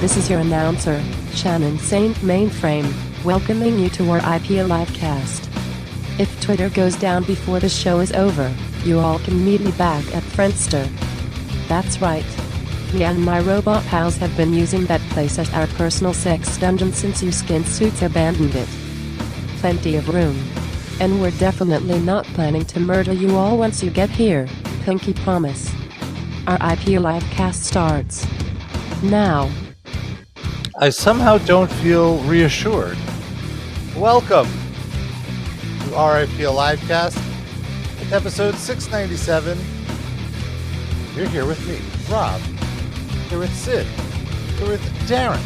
This is your announcer, Shannon Saint Mainframe, welcoming you to our IP Livecast. If Twitter goes down before the show is over, you all can meet me back at Friendster. That's right. Me and my robot pals have been using that place as our personal sex dungeon since you skin suits abandoned it. Plenty of room. And we're definitely not planning to murder you all once you get here, pinky promise. Our IP Livecast starts now. I somehow don't feel reassured. Welcome to our IP Livecast, episode 697. You're here with me, Rob. Here with Sid. Here with Darren.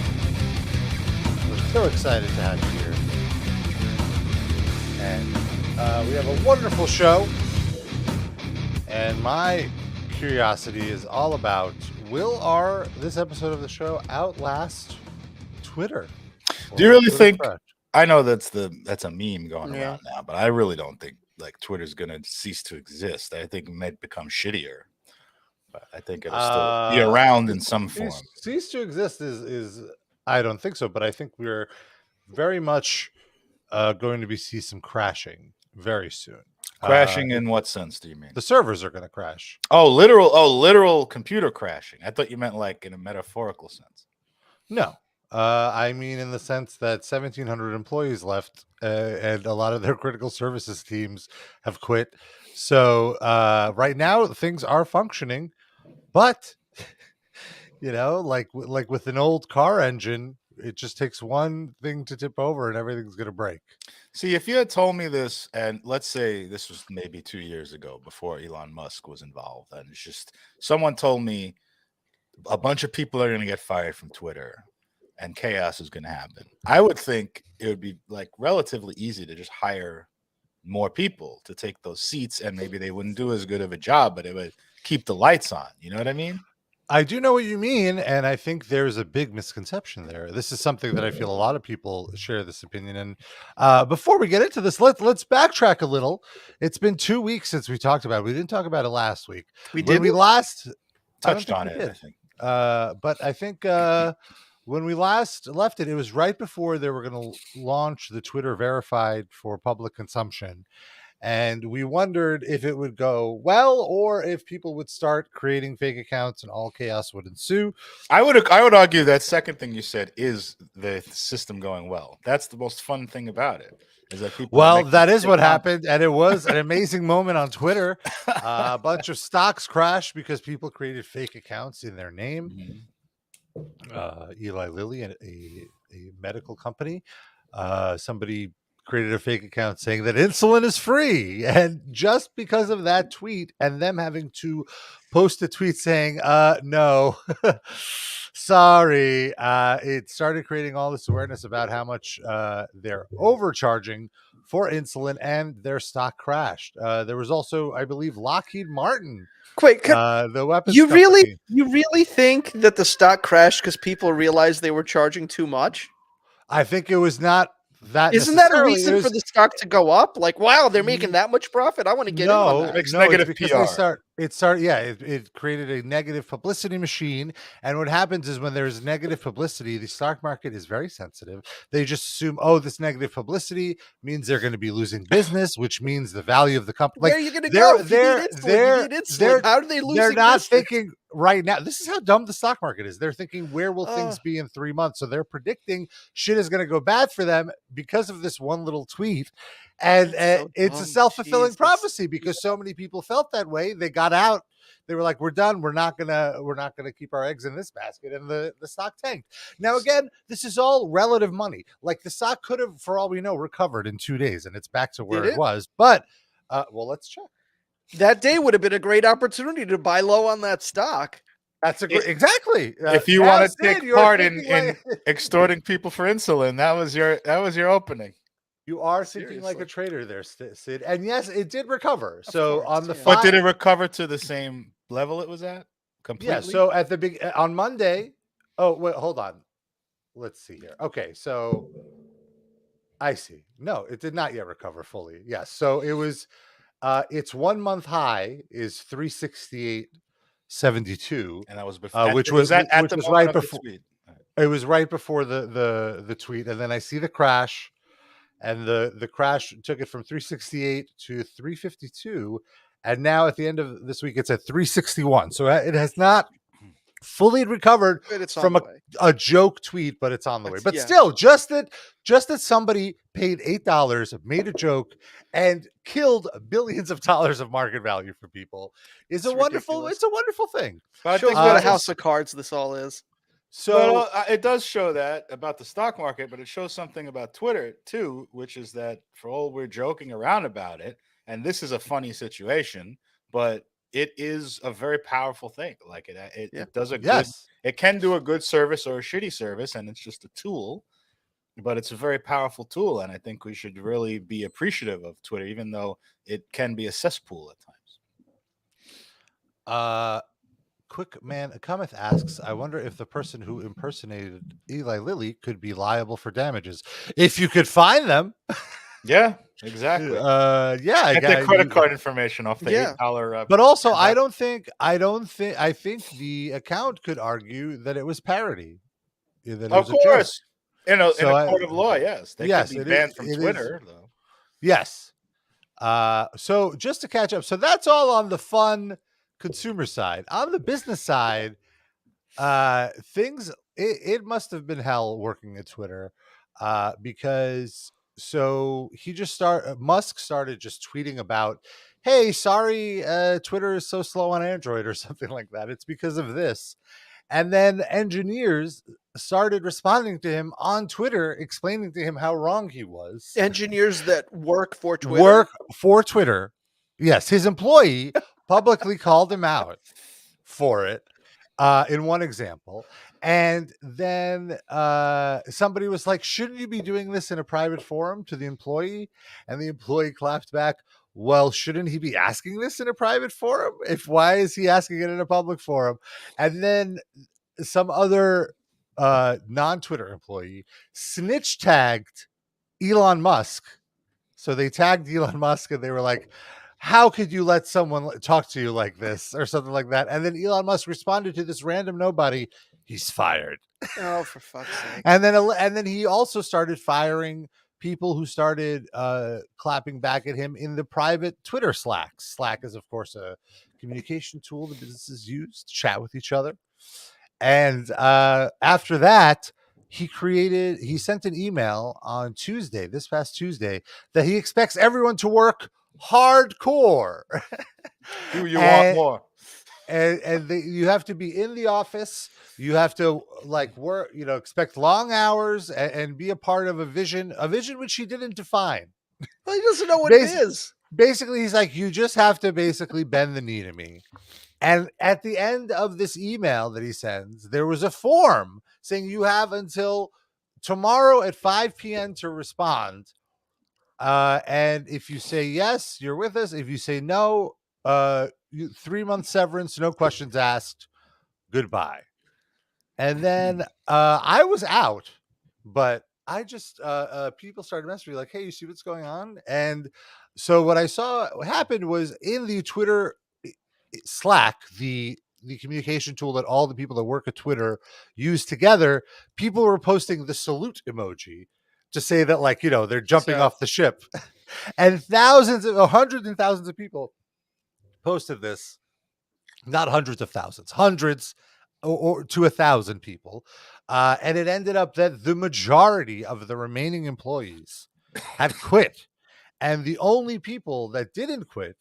We're so excited to have you here. And we have a wonderful show. And my curiosity is all about, will this episode of the show outlast Twitter? Do you really think? I know that's a meme going around now, but I really don't think like Twitter's gonna cease to exist. I think it might become shittier, but I think it'll still be around in some form. Cease to exist is I don't think so, but I think we're very much going to see some crashing very soon. Crashing in what sense do you mean? The servers are going to crash. Literal computer crashing. I thought you meant like in a metaphorical sense. No. I mean in the sense that 1,700 employees left and a lot of their critical services teams have quit. So right now things are functioning, but like with an old car engine, it just takes one thing to tip over and everything's going to break. See, if you had told me this, and let's say this was maybe 2 years ago before Elon Musk was involved, and it's just someone told me a bunch of people are going to get fired from Twitter and chaos is going to happen, I would think it would be like relatively easy to just hire more people to take those seats, and maybe they wouldn't do as good of a job, but it would keep the lights on. You know what I mean? I do know what you mean, and I think there's a big misconception there. This is something that I feel a lot of people share this opinion. And before we get into this, let's backtrack a little. It's been 2 weeks since we talked about it. We didn't talk about it last week. We did. We last touched on it, I think. But I think when we last left it, it was right before they were going to launch the Twitter verified for public consumption. And we wondered if it would go well or if people would start creating fake accounts and all chaos would ensue. I would argue that second thing you said is the system going well. That's the most fun thing about it. Is that people that is what happened, and it was an amazing moment on Twitter. A bunch of stocks crashed because people created fake accounts in their name. Mm-hmm. Eli Lilly, a medical company, somebody created a fake account saying that insulin is free, and just because of that tweet and them having to post a tweet saying no sorry, it started creating all this awareness about how much they're overcharging for insulin, and their stock crashed. There was also, I believe, Lockheed Martin. Wait, the weapons you company. really think that the stock crashed because people realized they were charging too much? I think it was not that. Isn't that a reason for the stock to go up? Like, wow, they're making that much profit. I want to get in on that. It's negative PR. It created a negative publicity machine. And what happens is when there's negative publicity, the stock market is very sensitive. They just assume, this negative publicity means they're going to be losing business, which means the value of the company. Where are you going to go? How do they lose? They're not thinking right now. This is how dumb the stock market is. They're thinking, where will things be in 3 months? So they're predicting shit is going to go bad for them because of this one little tweet. And it's a self-fulfilling prophecy because so many people felt that way. They got out. They were like, we're done. We're not gonna keep our eggs in this basket. And the stock tanked. Now, again, this is all relative money. Like the stock could have, for all we know, recovered in 2 days and it's back to where it was. But let's check. That day would have been a great opportunity to buy low on that stock. That's exactly. If you want to take part in extorting people for insulin, that was your opening. You are thinking like a trader there, Sid. And yes, it did recover. But did it recover to the same level it was at? Completely? Yeah. So at the on Monday. Oh, wait, hold on. Let's see here. Okay, so I see. No, it did not yet recover fully. Yes. So it was. Its 1 month high is 368.72, and that was before, which was right before. It was right before the tweet, and then I see the crash, and the crash took it from 368 to 352, and now at the end of this week it's at 361. So it has not fully recovered But it's on from the way. a joke tweet, but it's on the way. But Yeah. still, just that somebody paid $8, made a joke, and killed billions of dollars of market value for people is It's wonderful. ridiculous. It's a wonderful thing. But I Shows think what a that's- house of cards this all is. So it does show that about the stock market, but it shows something about Twitter too, which is that for all we're joking around about it, and this is a funny situation, but it is a very powerful thing. Like it does a good, it can do a good service or a shitty service, and it's just a tool, but it's a very powerful tool. And I think we should really be appreciative of Twitter, even though it can be a cesspool at times. Quick Man Cometh asks, I wonder if the person who impersonated Eli Lilly could be liable for damages. If you could find them. Yeah, exactly. Get their credit card information off the $8. But also, I think the account could argue that it was parody. That of course. In a court of law, yes. They could be banned from Twitter, though. Yes. So just to catch up, so that's all on the fun consumer side. On the business side, things it must have been hell working at Twitter, because Musk started just tweeting about, hey, sorry, Twitter is so slow on Android or something like that. It's because of this. And then engineers started responding to him on Twitter, explaining to him how wrong he was. Engineers that work for Twitter. Yes, his employee publicly called him out for it, in one example. And then somebody was like, shouldn't you be doing this in a private forum, to the employee? And the employee clapped back, well, shouldn't he be asking this in a private forum? Why is he asking it in a public forum? And then some other non-Twitter employee snitch tagged Elon Musk. So they tagged Elon Musk and they were like, how could you let someone talk to you like this, or something like that? And then Elon Musk responded to this random nobody, he's fired. Oh, for fuck's sake. And then he also started firing people who started clapping back at him in the private Twitter Slack. Slack is, of course, a communication tool that businesses use to chat with each other. And after that, he sent an email on this past Tuesday, that he expects everyone to work hardcore. Do you want more? And you have to be in the office. You have to work, expect long hours and be a part of a vision which he didn't define. Well, he doesn't know what it is. Basically, he's like, you just have to basically bend the knee to me. And at the end of this email that he sends, there was a form saying you have until tomorrow at 5 p.m. to respond. And if you say yes, you're with us. If you say no, 3-month severance, no questions asked, goodbye. And then I was out, but I just people started messaging me like, hey, you see what's going on? And so what I saw happened was, in the Twitter Slack, the communication tool that all the people that work at Twitter use together, people were posting the salute emoji to say that, they're jumping off the ship. And hundreds and thousands of people posted this. Not hundreds of thousands, hundreds or to 1,000 people. And it ended up that the majority of the remaining employees had quit. And the only people that didn't quit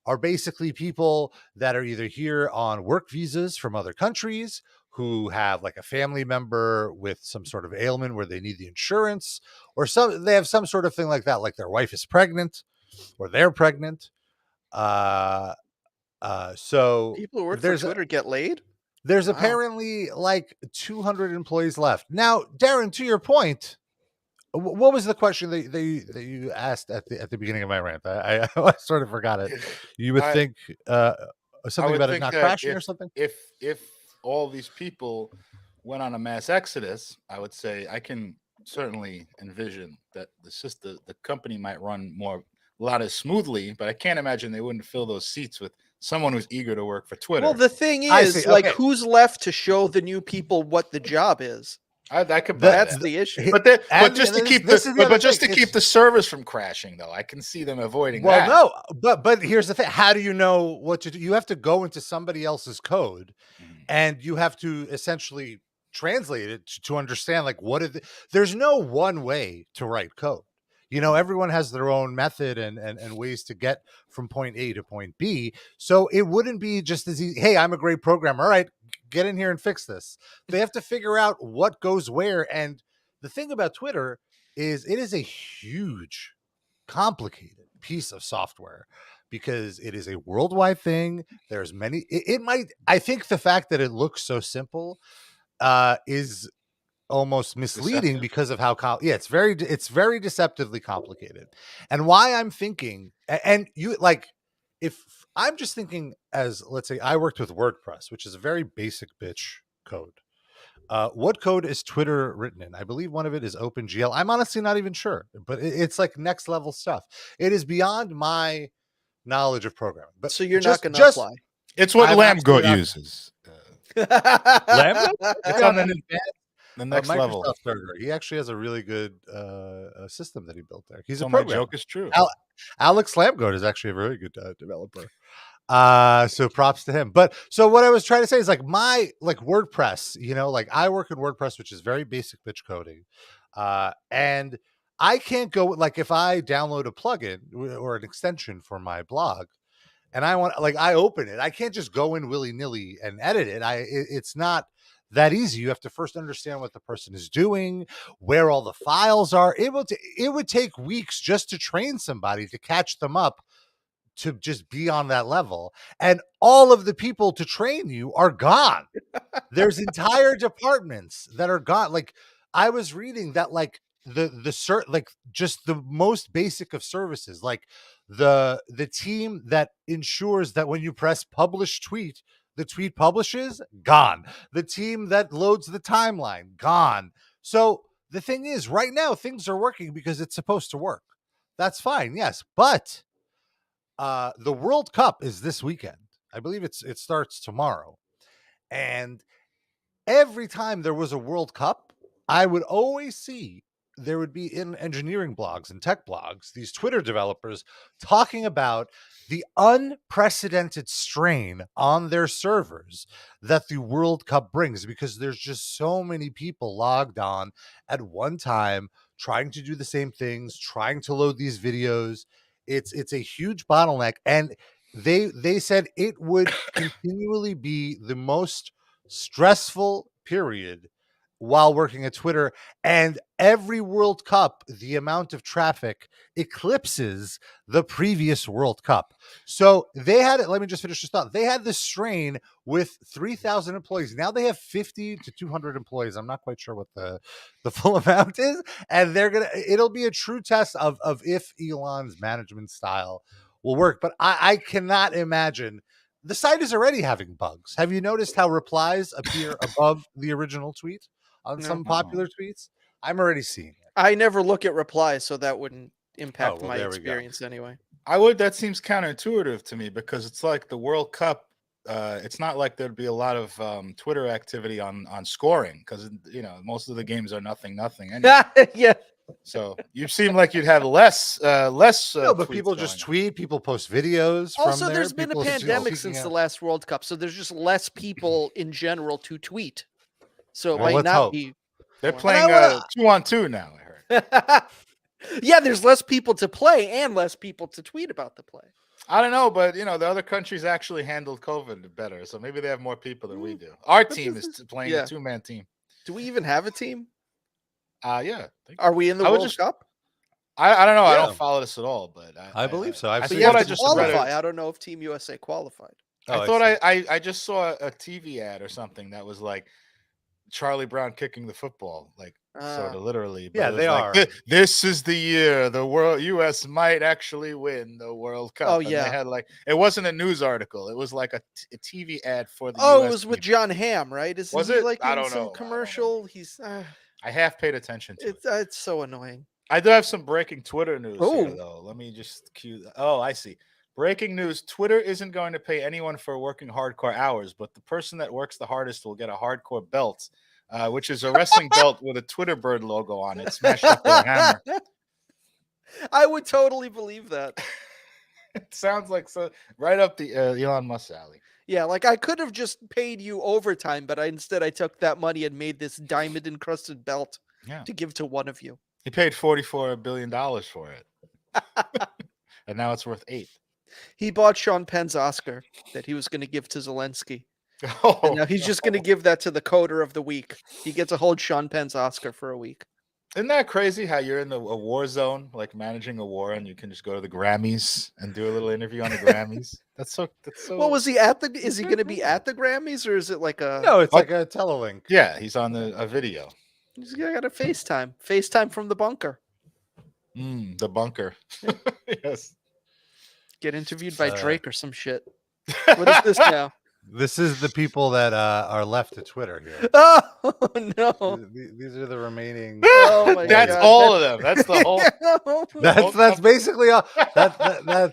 are basically people that are either here on work visas from other countries, who have a family member with some sort of ailment where they need the insurance, or they have some sort of thing like that, like their wife is pregnant or they're pregnant. So people who work for Twitter get laid. There's apparently 200 employees left. Now, Darren, to your point, what was the question that you asked at the beginning of my rant? I sort of forgot it. You would think something about it not crashing or something? If all these people went on a mass exodus, I would say I can certainly envision that the company might run a lot as smoothly, but I can't imagine they wouldn't fill those seats with someone who's eager to work for Twitter. Well, the thing is, who's left to show the new people what the job is? I could buy That's that. the issue. But just to keep the servers from crashing, though, I can see them avoiding that. Well, no, but here's the thing: how do you know what to do? You have to go into somebody else's code, and you have to essentially translate it to understand like there's no one way to write code. You know, everyone has their own method and ways to get from point A to point B. So it wouldn't be just as easy. Hey, I'm a great programmer. All right, get in here and fix this. They have to figure out what goes where. And the thing about Twitter is it is a huge, complicated piece of software because it is a worldwide thing. There's many. I think the fact that it looks so simple is almost misleading because of how it's very deceptively complicated. And why I'm thinking, and you like, if I'm just thinking as, let's say I worked with WordPress, which is a very basic bitch code. What code is Twitter written in? I believe one of it is OpenGL. I'm honestly not even sure, but it's like next level stuff. It is beyond my knowledge of programming. But so you're not going to apply. It's what Lambgoat uses. Lambgoat? It's on the next level. Microsoft server. He actually has a really good system that he built there. He's a programmer. My joke is true. Alex Lambgoat is actually a very good developer. So props to him. But so what I was trying to say is like WordPress, you know, like I work in WordPress, which is very basic bitch coding. And I can't go, like if I download a plugin or an extension for my blog and I open it, I can't just go in willy-nilly and edit it. It's not that easy. You have to first understand what the person is doing, where all the files are. It would take weeks just to train somebody to catch them up to just be on that level. And all of the people to train you are gone. There's entire departments that are gone. Like I was reading that like just the most basic of services, like the team that ensures that when you press publish tweet, the tweet publishes, gone. The team that loads the timeline, gone. So the thing is, right now, things are working because it's supposed to work. That's fine, yes. But the World Cup is this weekend. I believe it starts tomorrow. And every time there was a World Cup, I would always see there would be in engineering blogs and tech blogs, these Twitter developers talking about the unprecedented strain on their servers that the World Cup brings, because there's just so many people logged on at one time, trying to do the same things, trying to load these videos. It's a huge bottleneck. And they said it would continually be the most stressful period while working at Twitter, and every World Cup, the amount of traffic eclipses the previous World Cup. So they had it. Let me just finish this thought. They had this strain with 3,000 employees. Now they have 50 to 200 employees. I'm not quite sure what the full amount is. And it'll be a true test of if Elon's management style will work. But I cannot imagine. The site is already having bugs. Have you noticed how replies appear above the original tweet on some popular tweets? I'm already seeing it. I never look at replies, so that wouldn't impact my experience anyway. That seems counterintuitive to me, because it's like the World Cup. It's not like there'd be a lot of Twitter activity on scoring, because most of the games are nothing anyway. Yeah. So you seem like you'd have less. No, but people just tweet. People post videos. Also, there's been a pandemic since the last World Cup, so there's just less people in general to tweet. So it might not be. They're playing 2-on-2 now, I heard. Yeah, there's less people to play and less people to tweet about the play. I don't know, but the other countries actually handled COVID better, so maybe they have more people than we do. Our team is playing a 2-man team. Do we even have a team? Yeah. Are we in the World Cup? I don't know. Yeah. I don't follow this at all, but I believe so. I just qualify. I don't know if Team USA qualified. I just saw a TV ad or something that was like Charlie Brown kicking the football, like sort of literally. Yeah, they are. This is the year the U.S. might actually win the World Cup. Oh yeah, and they had it wasn't a news article. It was like a TV ad for the. Oh, US it was team. with John Hamm, right? Was it? Like I in don't some know. commercial? He's. I half paid attention to it. It's so annoying. I do have some breaking Twitter news here, though. Let me just cue. Oh, I see. Breaking news: Twitter isn't going to pay anyone for working hardcore hours, but the person that works the hardest will get a hardcore belt which is a wrestling belt with a Twitter bird logo on it, smashed up with a hammer. I would totally believe that. It sounds like right up the Elon Musk alley. Yeah, like I could have just paid you overtime, but instead I took that money and made this diamond encrusted belt to give to one of you. He paid $44 billion for it. And now it's worth $8 billion. He bought Sean Penn's Oscar that he was going to give to Zelensky. Oh, and now he's just going to give that to the coder of the week. He gets to hold Sean Penn's Oscar for a week. Isn't that crazy how you're in a war zone, like managing a war, and you can just go to the Grammys and do a little interview on the Grammys? That's so. Well, was he at the? Is he going to be at the Grammys, or is it like a? No, it's like a telelink. Yeah, he's on a video. He's got a FaceTime from the bunker. The bunker. Yes. Get interviewed by Drake or some shit. What is this now? This is the people that are left to Twitter here. Oh no! These are the remaining. Oh my That's God. all of them. That's the whole. That's basically all. That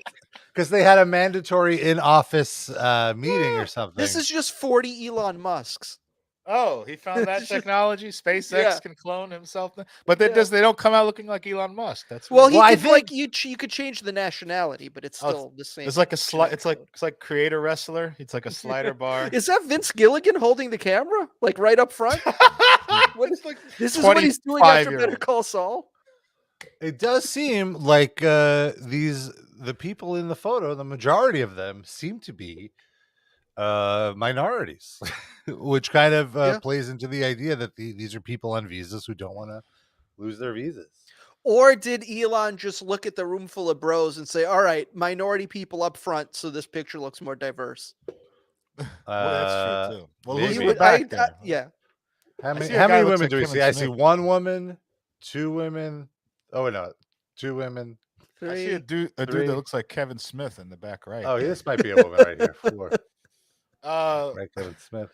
because they had a mandatory in-office meeting or something. This is just 40 Elon Musks. Oh, he found that technology. SpaceX can clone himself, but they don't come out looking like Elon Musk. That's well, I think like you could change the nationality, but it's still the same. It's like a It's like creator wrestler. It's like a slider bar. Is that Vince Gilligan holding the camera like right up front? What is this is what he's doing after Better Call Saul. It does seem like the people in the photo, the majority of them seem to be minorities, which kind of plays into the idea that these are people on visas who don't want to lose their visas. Or did Elon just look at the room full of bros and say, all right, minority people up front, so this picture looks more diverse? Well, that's true too. Well, who's in the back there? Yeah. How many women do we see? I see one woman, two women. Oh no, two women. Three, I see a dude that looks like Kevin Smith in the back right. Oh, this might be a woman right here. Four. Right, Kevin Smith.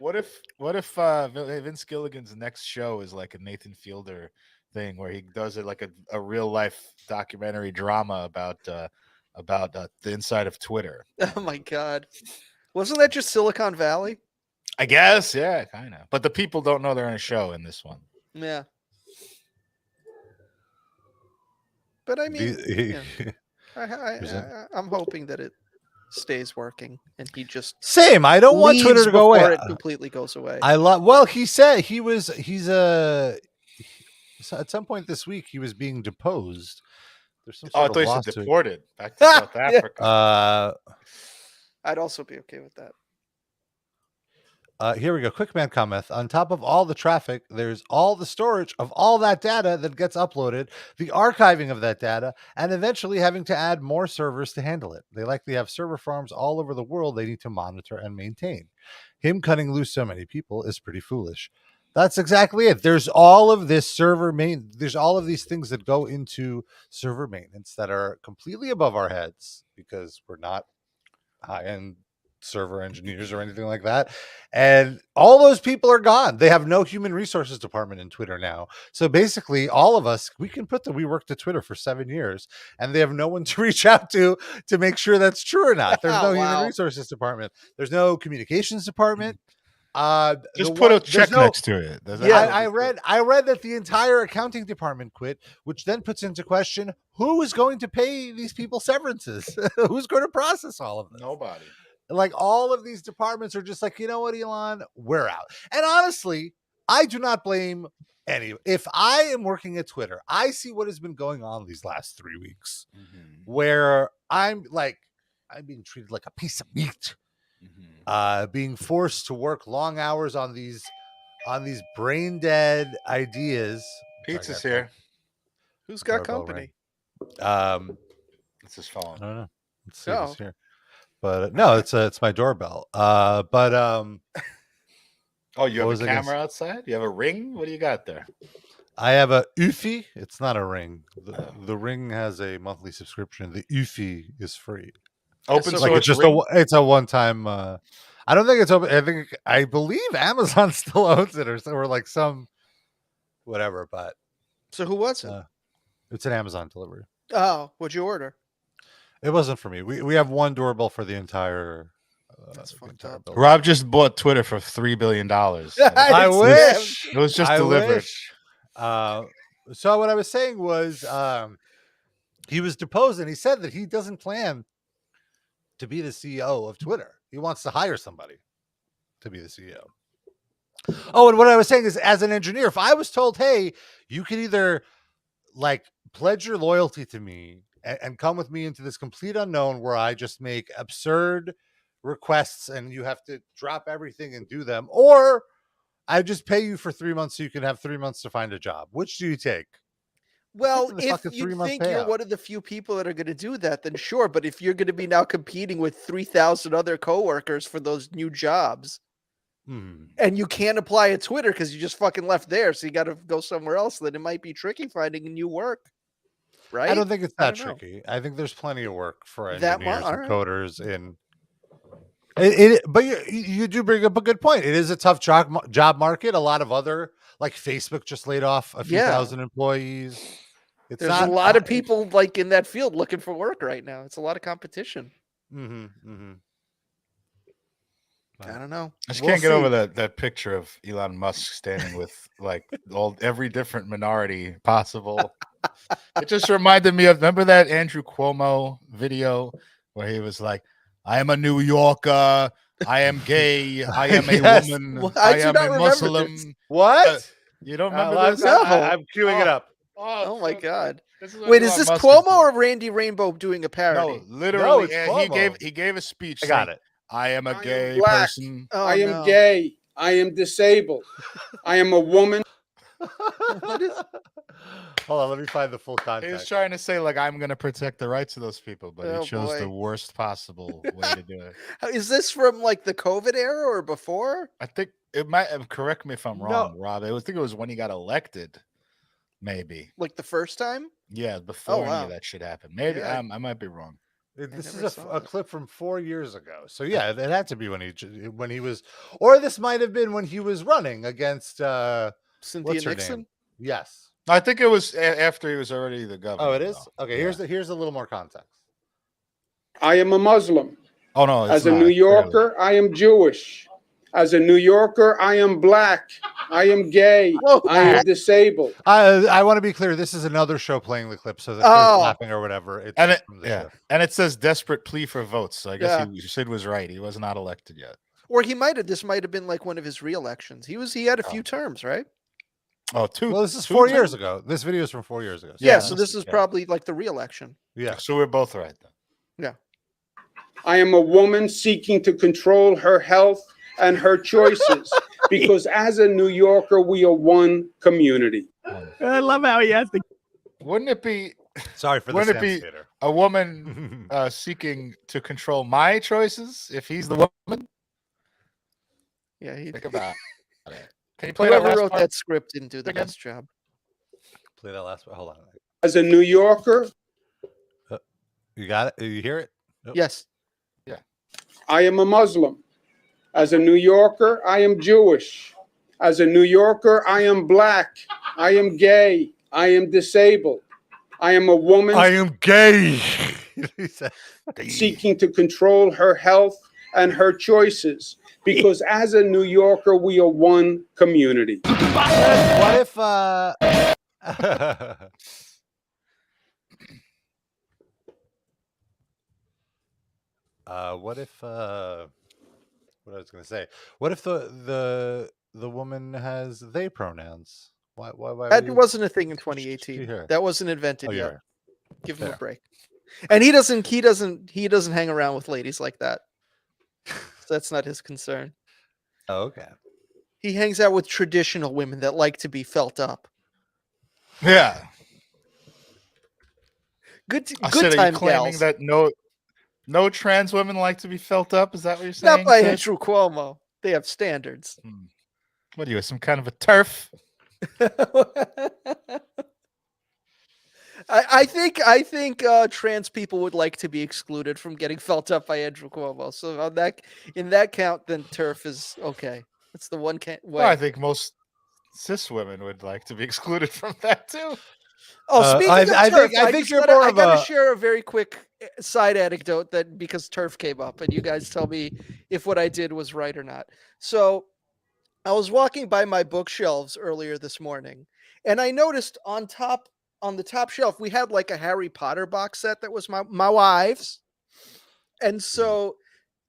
What if Vince Gilligan's next show is like a Nathan Fielder thing where he does it like a real life documentary drama about the inside of Twitter? Oh my God. Wasn't that just Silicon Valley? I guess, yeah, kind of. But the people don't know they're in a show in this one. Yeah. But I mean, I'm hoping that it stays working and he just same. I don't want Twitter to go away. It completely goes away. Well, he said he's at some point this week he was being deposed. There's some sort I thought he said deported back to South Africa. I'd also be okay with that. Here we go. Quickman comments. On top of all the traffic, there's all the storage of all that data that gets uploaded, the archiving of that data, and eventually having to add more servers to handle it. They likely have server farms all over the world they need to monitor and maintain. Him cutting loose so many people is pretty foolish. That's exactly it. There's all of this there's all of these things that go into server maintenance that are completely above our heads because we're not high-end server engineers or anything like that, and all those people are gone. They have no human resources department in Twitter now, so basically all of us, we can put that we worked at Twitter for 7 years and they have no one to reach out to make sure that's true or not. There's no human resources department, there's no communications department. Just put a check next to it. I read that the entire accounting department quit, which then puts into question who is going to pay these people severances. Who's going to process all of this? Nobody. Like all of these departments are just like, you know what, Elon, we're out. And honestly, I do not blame any. If I am working at Twitter, I see what has been going on these last 3 weeks, where I'm being treated like a piece of meat, being forced to work long hours on these brain dead ideas. Pizza's here. Who's got company? It's his phone. I don't know. Let's see who's here. But no, it's my doorbell. Oh, you have a camera outside? You have a Ring? What do you got there? I have a Moofy. It's not a Ring. The Ring has a monthly subscription. The Moofy is free. Open source. It's just it's a one-time. I don't think it's open. I believe Amazon still owns it, or like some whatever. But so who was it? It's an Amazon delivery. Oh, what'd you order? It wasn't for me. We have one doorbell for the entire That's fucked up. Rob just bought Twitter for $3 billion. I wish. It was just delivered. So what I was saying was he was deposed and he said that he doesn't plan to be the CEO of Twitter. He wants to hire somebody to be the CEO. Oh, and what I was saying is, as an engineer, if I was told, hey, you can either like pledge your loyalty to me and come with me into this complete unknown where I just make absurd requests and you have to drop everything and do them, or I just pay you for 3 months so you can have 3 months to find a job. Which do you take? Well, if you think you're one of the few people that are going to do that, then sure. But if you're going to be now competing with 3,000 other coworkers for those new jobs, and you can't apply at Twitter because you just fucking left there, so you got to go somewhere else, then it might be tricky finding new work. Right? I don't think it's that tricky. I think there's plenty of work for engineers and coders in it. But you do bring up a good point. It is a tough job market. A lot of other, like Facebook just laid off a few thousand employees. There's a lot of people like in that field looking for work right now. It's a lot of competition. I don't know. I just can't get over that picture of Elon Musk standing with like every different minority possible. It just reminded me of, remember that Andrew Cuomo video where he was like, I am a New Yorker, I am gay, I am a woman, well, I am a Muslim. This. What? You don't remember this? No. I'm queuing it up. Oh my God. Wait, is this Cuomo or Randy Rainbow doing a parody? No, literally. No, he gave a speech. I got it. I am a gay person. Oh, I am gay. I am disabled. I am a woman. Hold on, let me find the full context. He was trying to say, like, I'm going to protect the rights of those people, but he chose the worst possible way to do it. Is this from like the COVID era or before? I think it might have, correct me if I'm wrong, Rob. I think it was when he got elected, maybe. Like the first time? Yeah, before any of that shit happened. Maybe I might be wrong. This is a clip from 4 years ago. So yeah, it had to be when he was, or this might have been when he was running against Cynthia Nixon. Yes, I think it was after he was already the governor. Oh, it is. Okay, here's a little more context. I am a Muslim. Oh no! As a New Yorker, I am Jewish. As a New Yorker, I am black. I am gay. I am disabled. I want to be clear. This is another show playing the clip, so that there's laughing or whatever. And it says desperate plea for votes. So I guess Sid was right. He was not elected yet. Or this might have been like one of his re-elections. He had a few terms, right? Oh, two. Well, this is 4 years ago. This video is from 4 years ago. So so this is probably like the re-election. Yeah. So we're both right then. Yeah. I am a woman seeking to control her health and her choices, because as a New Yorker, we are one community. I love how he asked. Wouldn't it be? Sorry for the Wouldn't it be a woman seeking to control my choices if he's the woman? Yeah, think about it. Can you play Whoever wrote that script didn't do the best job. Play that last part. Hold on. As a New Yorker, you got it. You hear it? Nope. Yes. Yeah. I am a Muslim. As a New Yorker, I am Jewish. As a New Yorker, I am black. I am gay. I am disabled. I am a woman. I am gay. Seeking to control her health and her choices, because as a New Yorker, we are one community. What if what I was going to say? What if the woman has they pronouns? Why that wasn't a thing in 2018. That wasn't invented yet. Right. Give him a break. And he doesn't hang around with ladies like that. So that's not his concern. Oh, okay. He hangs out with traditional women that like to be felt up. Yeah. Good are time you claiming gals. That no trans women like to be felt up? Is that what you're saying? Not by Andrew Cuomo. They have standards. What are you, some kind of a turf? I think trans people would like to be excluded from getting felt up by Andrew Cuomo. So in that count, then turf is okay. It's the one way. Well, I think most cis women would like to be excluded from that too. Oh, speaking of turf, I gotta share a very quick side anecdote that because turf came up, and you guys tell me if what I did was right or not. So I was walking by my bookshelves earlier this morning, and I noticed on the top shelf we had like a Harry Potter box set that was my wife's, and so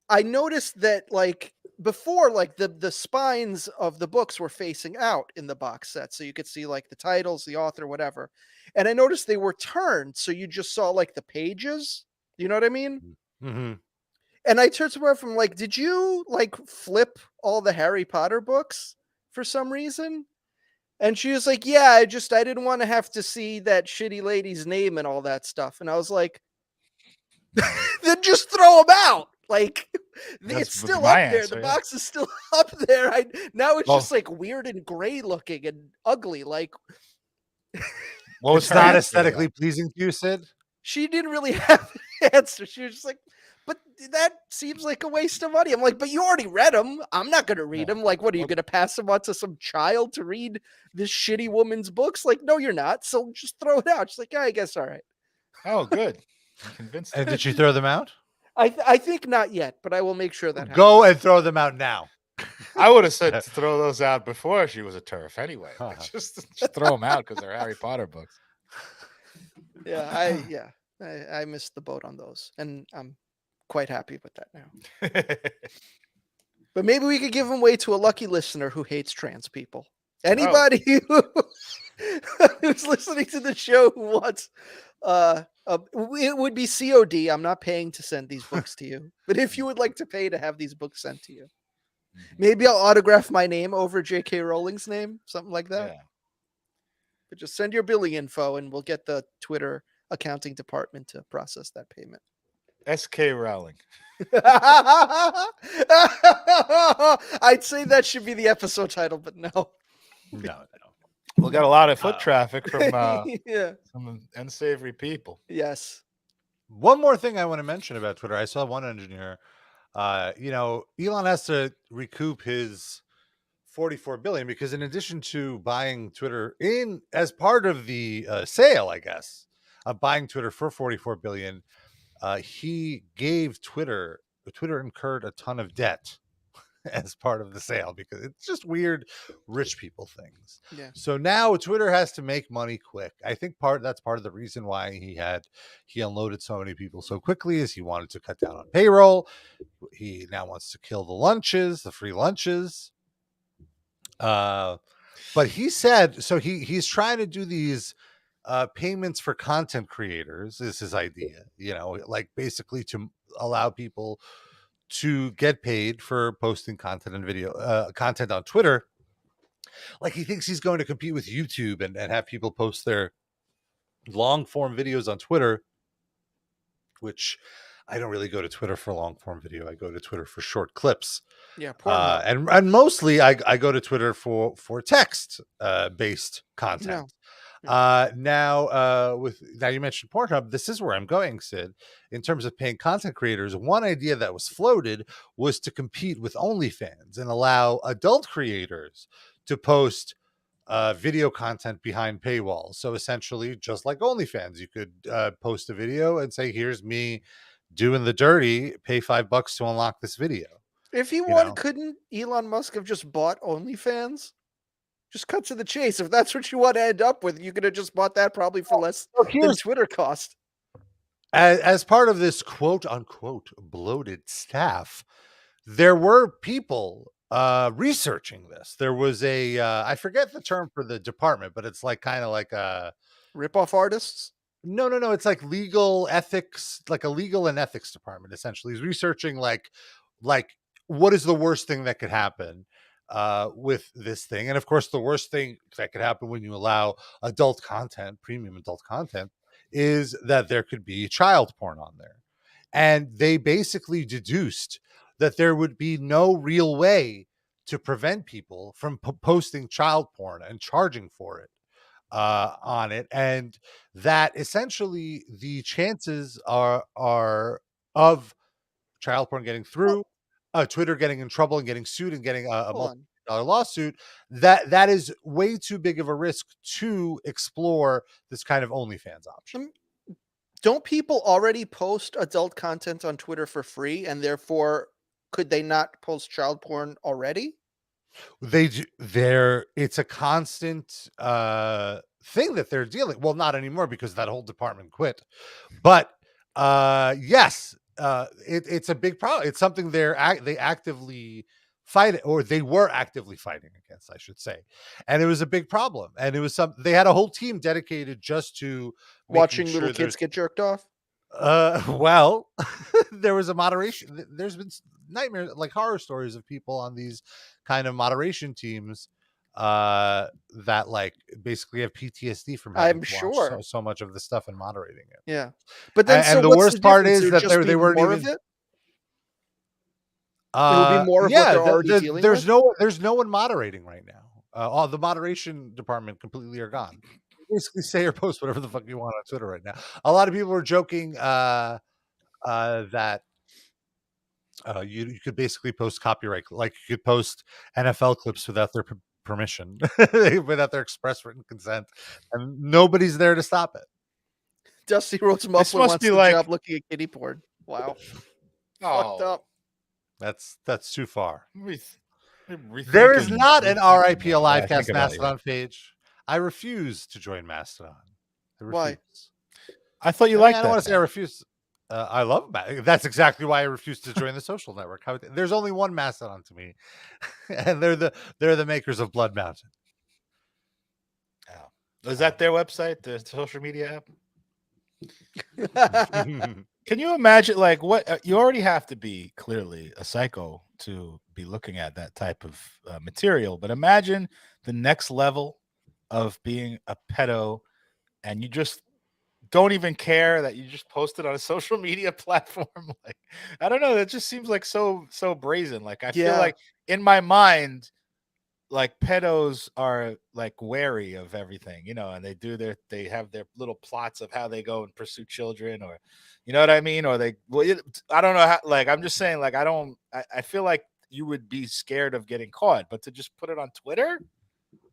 I noticed that like before, like the spines of the books were facing out in the box set, so you could see like the titles, the author, whatever. And I noticed they were turned, so you just saw like the pages. You know what I mean? Mm-hmm. And I turned to my wife and I'm like, "Did you like flip all the Harry Potter books for some reason?" And she was like, "Yeah, I didn't want to have to see that shitty lady's name and all that stuff." And I was like, "Then just throw them out." Like it's still up there. The box is still up there. Now it's just like weird and gray looking and ugly. Like, well, it's not aesthetically pleasing to you, Sid. She didn't really have an answer. She was just like, "But that seems like a waste of money." I'm like, "But you already read them. I'm not going to read them. Like, what are you going to pass them on to some child to read this shitty woman's books?" Like, "No, you're not. So just throw it out." She's like, "Yeah, I guess all right." Oh, good. I'm convinced. And did you throw them out? I think not yet, but I will make sure that happens. Go and throw them out now. I would have said to throw those out before she was a turf anyway. Just throw them out because they're Harry Potter books. Yeah, I missed the boat on those, and I'm quite happy with that now. But maybe we could give them away to a lucky listener who hates trans people. Anybody who's listening to the show who wants it would be COD. I'm not paying to send these books to you, but if you would like to pay to have these books sent to you, maybe I'll autograph my name over J.K. Rowling's name, something like that. Yeah. But just send your billing info, and we'll get the Twitter accounting department to process that payment. S.K. Rowling. I'd say that should be the episode title, but no. We'll get a lot of foot traffic from some unsavory people. Yes. One more thing I want to mention about Twitter. I saw one engineer, Elon has to recoup his $44 billion because in addition to buying Twitter as part of the sale, I guess, of buying Twitter for $44 billion, he gave Twitter incurred a ton of debt as part of the sale because it's just weird rich people things. Yeah. So now Twitter has to make money quick. I think that's part of the reason why he unloaded so many people so quickly is he wanted to cut down on payroll. He now wants to kill the free lunches. But he said, so he's trying to do these payments for content creators is his idea, like basically to allow people to get paid for posting content and video content on Twitter. Like he thinks he's going to compete with YouTube and have people post their long form videos on Twitter, which I don't really go to Twitter for long form video. I go to Twitter for short clips. Yeah. And mostly I go to Twitter for text based content. Now you mentioned Pornhub. This is where I'm going, Sid. In terms of paying content creators, one idea that was floated was to compete with OnlyFans and allow adult creators to post video content behind paywalls. So essentially, just like OnlyFans, you could post a video and say, "Here's me doing the dirty. Pay $5 to unlock this video." If he won, couldn't Elon Musk have just bought OnlyFans? Just cut to the chase. If that's what you want to end up with, you could have just bought that probably for less than Twitter cost. As part of this quote unquote bloated staff, there were people researching this. There was I forget the term for the department, but it's like kind of like a rip-off artists. No. It's like legal ethics, like a legal and ethics department. Essentially, he's researching like what is the worst thing that could happen with this thing. And of course, the worst thing that could happen when you allow adult content, premium adult content, is that there could be child porn on there. And they basically deduced that there would be no real way to prevent people from posting child porn and charging for it on it. And that essentially the chances are of child porn getting through, Twitter getting in trouble and getting sued and getting lawsuit, that is way too big of a risk to explore this kind of OnlyFans option. Don't people already post adult content on Twitter for free, and therefore could they not post child porn already? They do. It's a constant thing that they're dealing. Well, not anymore because that whole department quit. But yes, it's a big problem. It's something they actively fight, or they were actively fighting against, I should say. And it was a big problem. And it was they had a whole team dedicated just to watching little kids get jerked off. Well, there was a moderation. There's been nightmare, like horror stories of people on these kind of moderation teams that like basically have PTSD from having to watch so much of the stuff and moderating it. Yeah, but then and the worst part is that they weren't even. Of it? There will be more of what they're already dealing with? There's no one moderating right now. All the moderation department completely are gone. Basically say or post whatever the fuck you want on Twitter right now. A lot of people are joking that you could basically post copyright, like you could post NFL clips without their permission, without their express written consent, and nobody's there to stop it. Dusty Rhodes Muffler wants the job looking at kitty porn. Wow. Fucked up. That's too far. There is not an RIP Livecast Mastodon page. I refuse to join Mastodon. Why? I thought you liked that. I don't want to say I refuse. I love Mastodon. That's exactly why I refuse to join the social network. There's only one Mastodon to me, and they're the makers of Blood Mountain. Oh. Is that their website, the social media app? Can you imagine, like, what you already have to be clearly a psycho to be looking at that type of material, but imagine the next level of being a pedo, and you just don't even care that you just posted on a social media platform. Like, I don't know, it just seems like so brazen. Like, I feel like in my mind, like, pedos are like wary of everything, and they have their little plots of how they go and pursue children, or you know what I mean, or I don't know how, like, I'm just saying, like, I feel like you would be scared of getting caught, but to just put it on Twitter,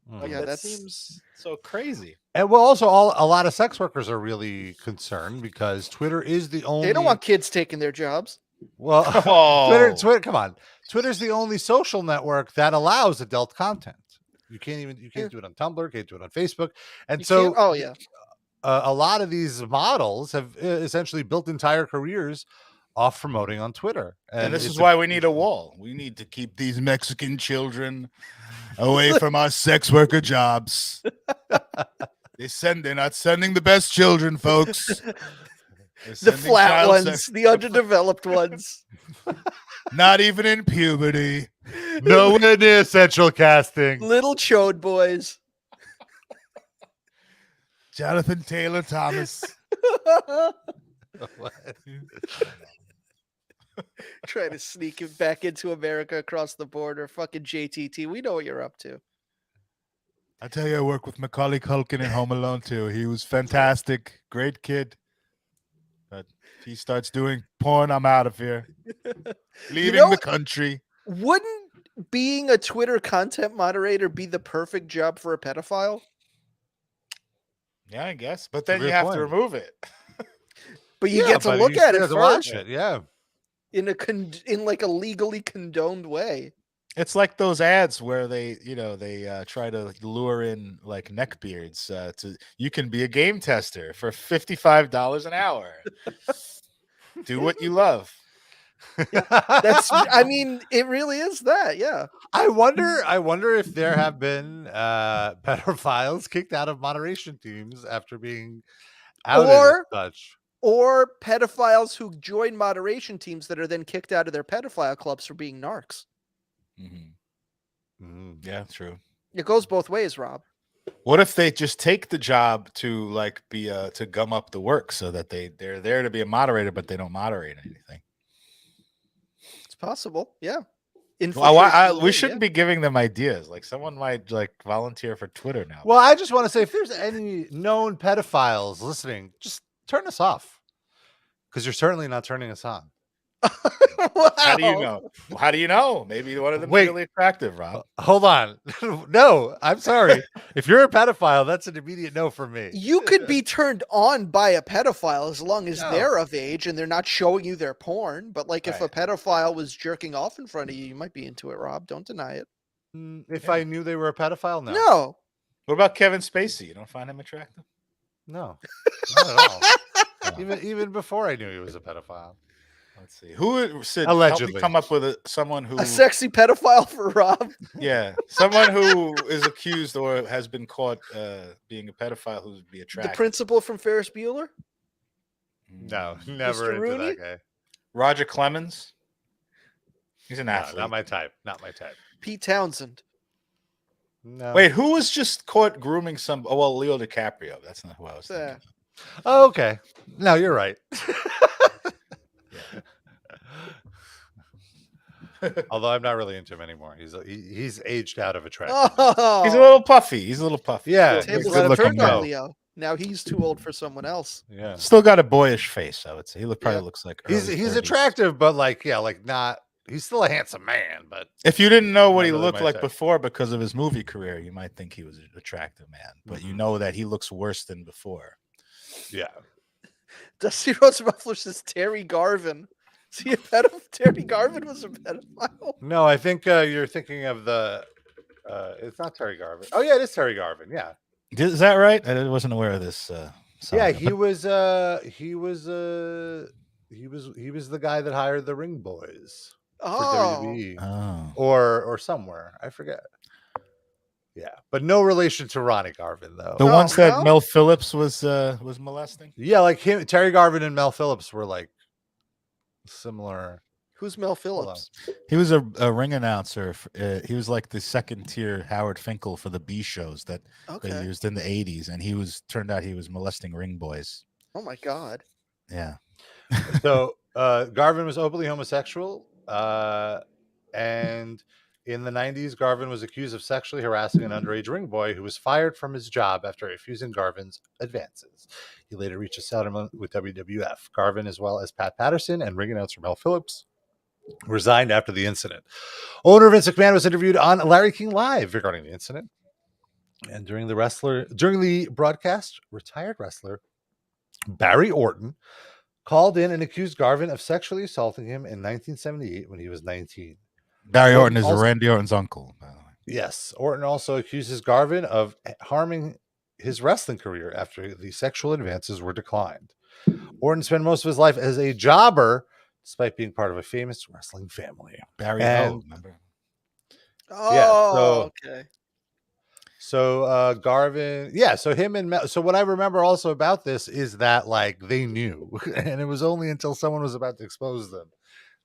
like, that seems so crazy. And well, also a lot of sex workers are really concerned because Twitter is the only. They don't want kids taking their jobs. Well, Twitter, come on. Twitter's the only social network that allows adult content. You can't do it on Tumblr, can't do it on Facebook. And a lot of these models have essentially built entire careers off promoting on Twitter. And this is why we need a wall. We need to keep these Mexican children away from our sex worker jobs. They're not sending the best children, folks. The flat ones, the underdeveloped ones. Not even in puberty. Nowhere near central casting. Little chode boys. Jonathan Taylor Thomas. Trying to sneak it back into America across the border. Fucking JTT. We know what you're up to. I tell you, I work with Macaulay Culkin in Home Alone too. He was fantastic. Great kid. But he starts doing porn, I'm out of here. Leaving the country. Wouldn't being a Twitter content moderator be the perfect job for a pedophile? Yeah, I guess. But then you have to remove it. But you get to look at it first. Watch it, yeah. In like a legally condoned way. It's like those ads where they try to lure in like neckbeards you can be a game tester for $55 an hour. Do what you love. It really is that, yeah. I wonder if there have been pedophiles kicked out of moderation teams after being outed as such. Or pedophiles who join moderation teams that are then kicked out of their pedophile clubs for being narcs. Mm-hmm. Mm-hmm. Yeah, true. It goes both ways, Rob. What if they just take the job to like be to gum up the work so that they're there to be a moderator, but they don't moderate anything? It's possible, yeah. We shouldn't be giving them ideas. Like, someone might like volunteer for Twitter now. Well, I just want to say, if there's any known pedophiles listening, just turn us off, because you're certainly not turning us on. Wow. How do you know? How do you know? Maybe one of them is really attractive, Rob. Hold on. No, I'm sorry. If you're a pedophile, that's an immediate no for me. You could be turned on by a pedophile as long as they're of age and they're not showing you their porn. But like if a pedophile was jerking off in front of you, you might be into it, Rob. Don't deny it. If I knew they were a pedophile, no. No. What about Kevin Spacey? You don't find him attractive? No, not at all. Even before I knew he was a pedophile. Let's see. Who said allegedly come up with someone who a sexy pedophile for Rob? Yeah, someone who is accused or has been caught being a pedophile who would be attractive. The principal from Ferris Bueller? No, never into that guy. Roger Clemens. He's an athlete. Not my type. Not my type. Pete Townsend. No. Wait, who was just caught grooming some? Oh, well, Leo DiCaprio. That's not who I was thinking. Oh, okay. No, you're right. Although I'm not really into him anymore. He's aged out of attraction. Oh. He's a little puffy. Yeah. He's good looking now. Leo. Now he's too old for someone else. Yeah. Still got a boyish face, I would say. He probably looks like he's 30s. attractive, but not. He's still a handsome man, but if you didn't know what he looked like before because of his movie career, you might think he was an attractive man. But you know that he looks worse than before. Yeah. Dusty Rhodes Muffler says Terry Garvin. See, Terry Garvin was a pedophile. No, I think you're thinking of the. It's not Terry Garvin. Oh yeah, it is Terry Garvin. Yeah, is that right? I wasn't aware of this. Yeah, he was the guy that hired the Ring Boys for WWE, or somewhere I forget. Yeah, but no relation to Ronnie Garvin though. The ones that Mel Phillips was molesting. Yeah, like him, Terry Garvin and Mel Phillips were like similar. Who's Mel Phillips? He was a ring announcer. He was like the second tier Howard Finkel for the B shows that they used in the 80s, and turned out he was molesting ring boys. Oh my God. Yeah. So Garvin was openly homosexual, and in the 90s, Garvin was accused of sexually harassing an underage ring boy who was fired from his job after refusing Garvin's advances. He later reached a settlement with WWF. Garvin, as well as Pat Patterson and ring announcer Mel Phillips, resigned after the incident. Owner Vince McMahon was interviewed on Larry King Live regarding the incident. And during the broadcast, retired wrestler Barry Orton called in and accused Garvin of sexually assaulting him in 1978 when he was 19. Barry Orton is Randy Orton's uncle, by the way. Yes. Orton also accuses Garvin of harming his wrestling career after the sexual advances were declined. Orton spent most of his life as a jobber, despite being part of a famous wrestling family. Barry Ho, remember? Okay. So Garvin, so him and so what I remember also about this is that like they knew, and it was only until someone was about to expose them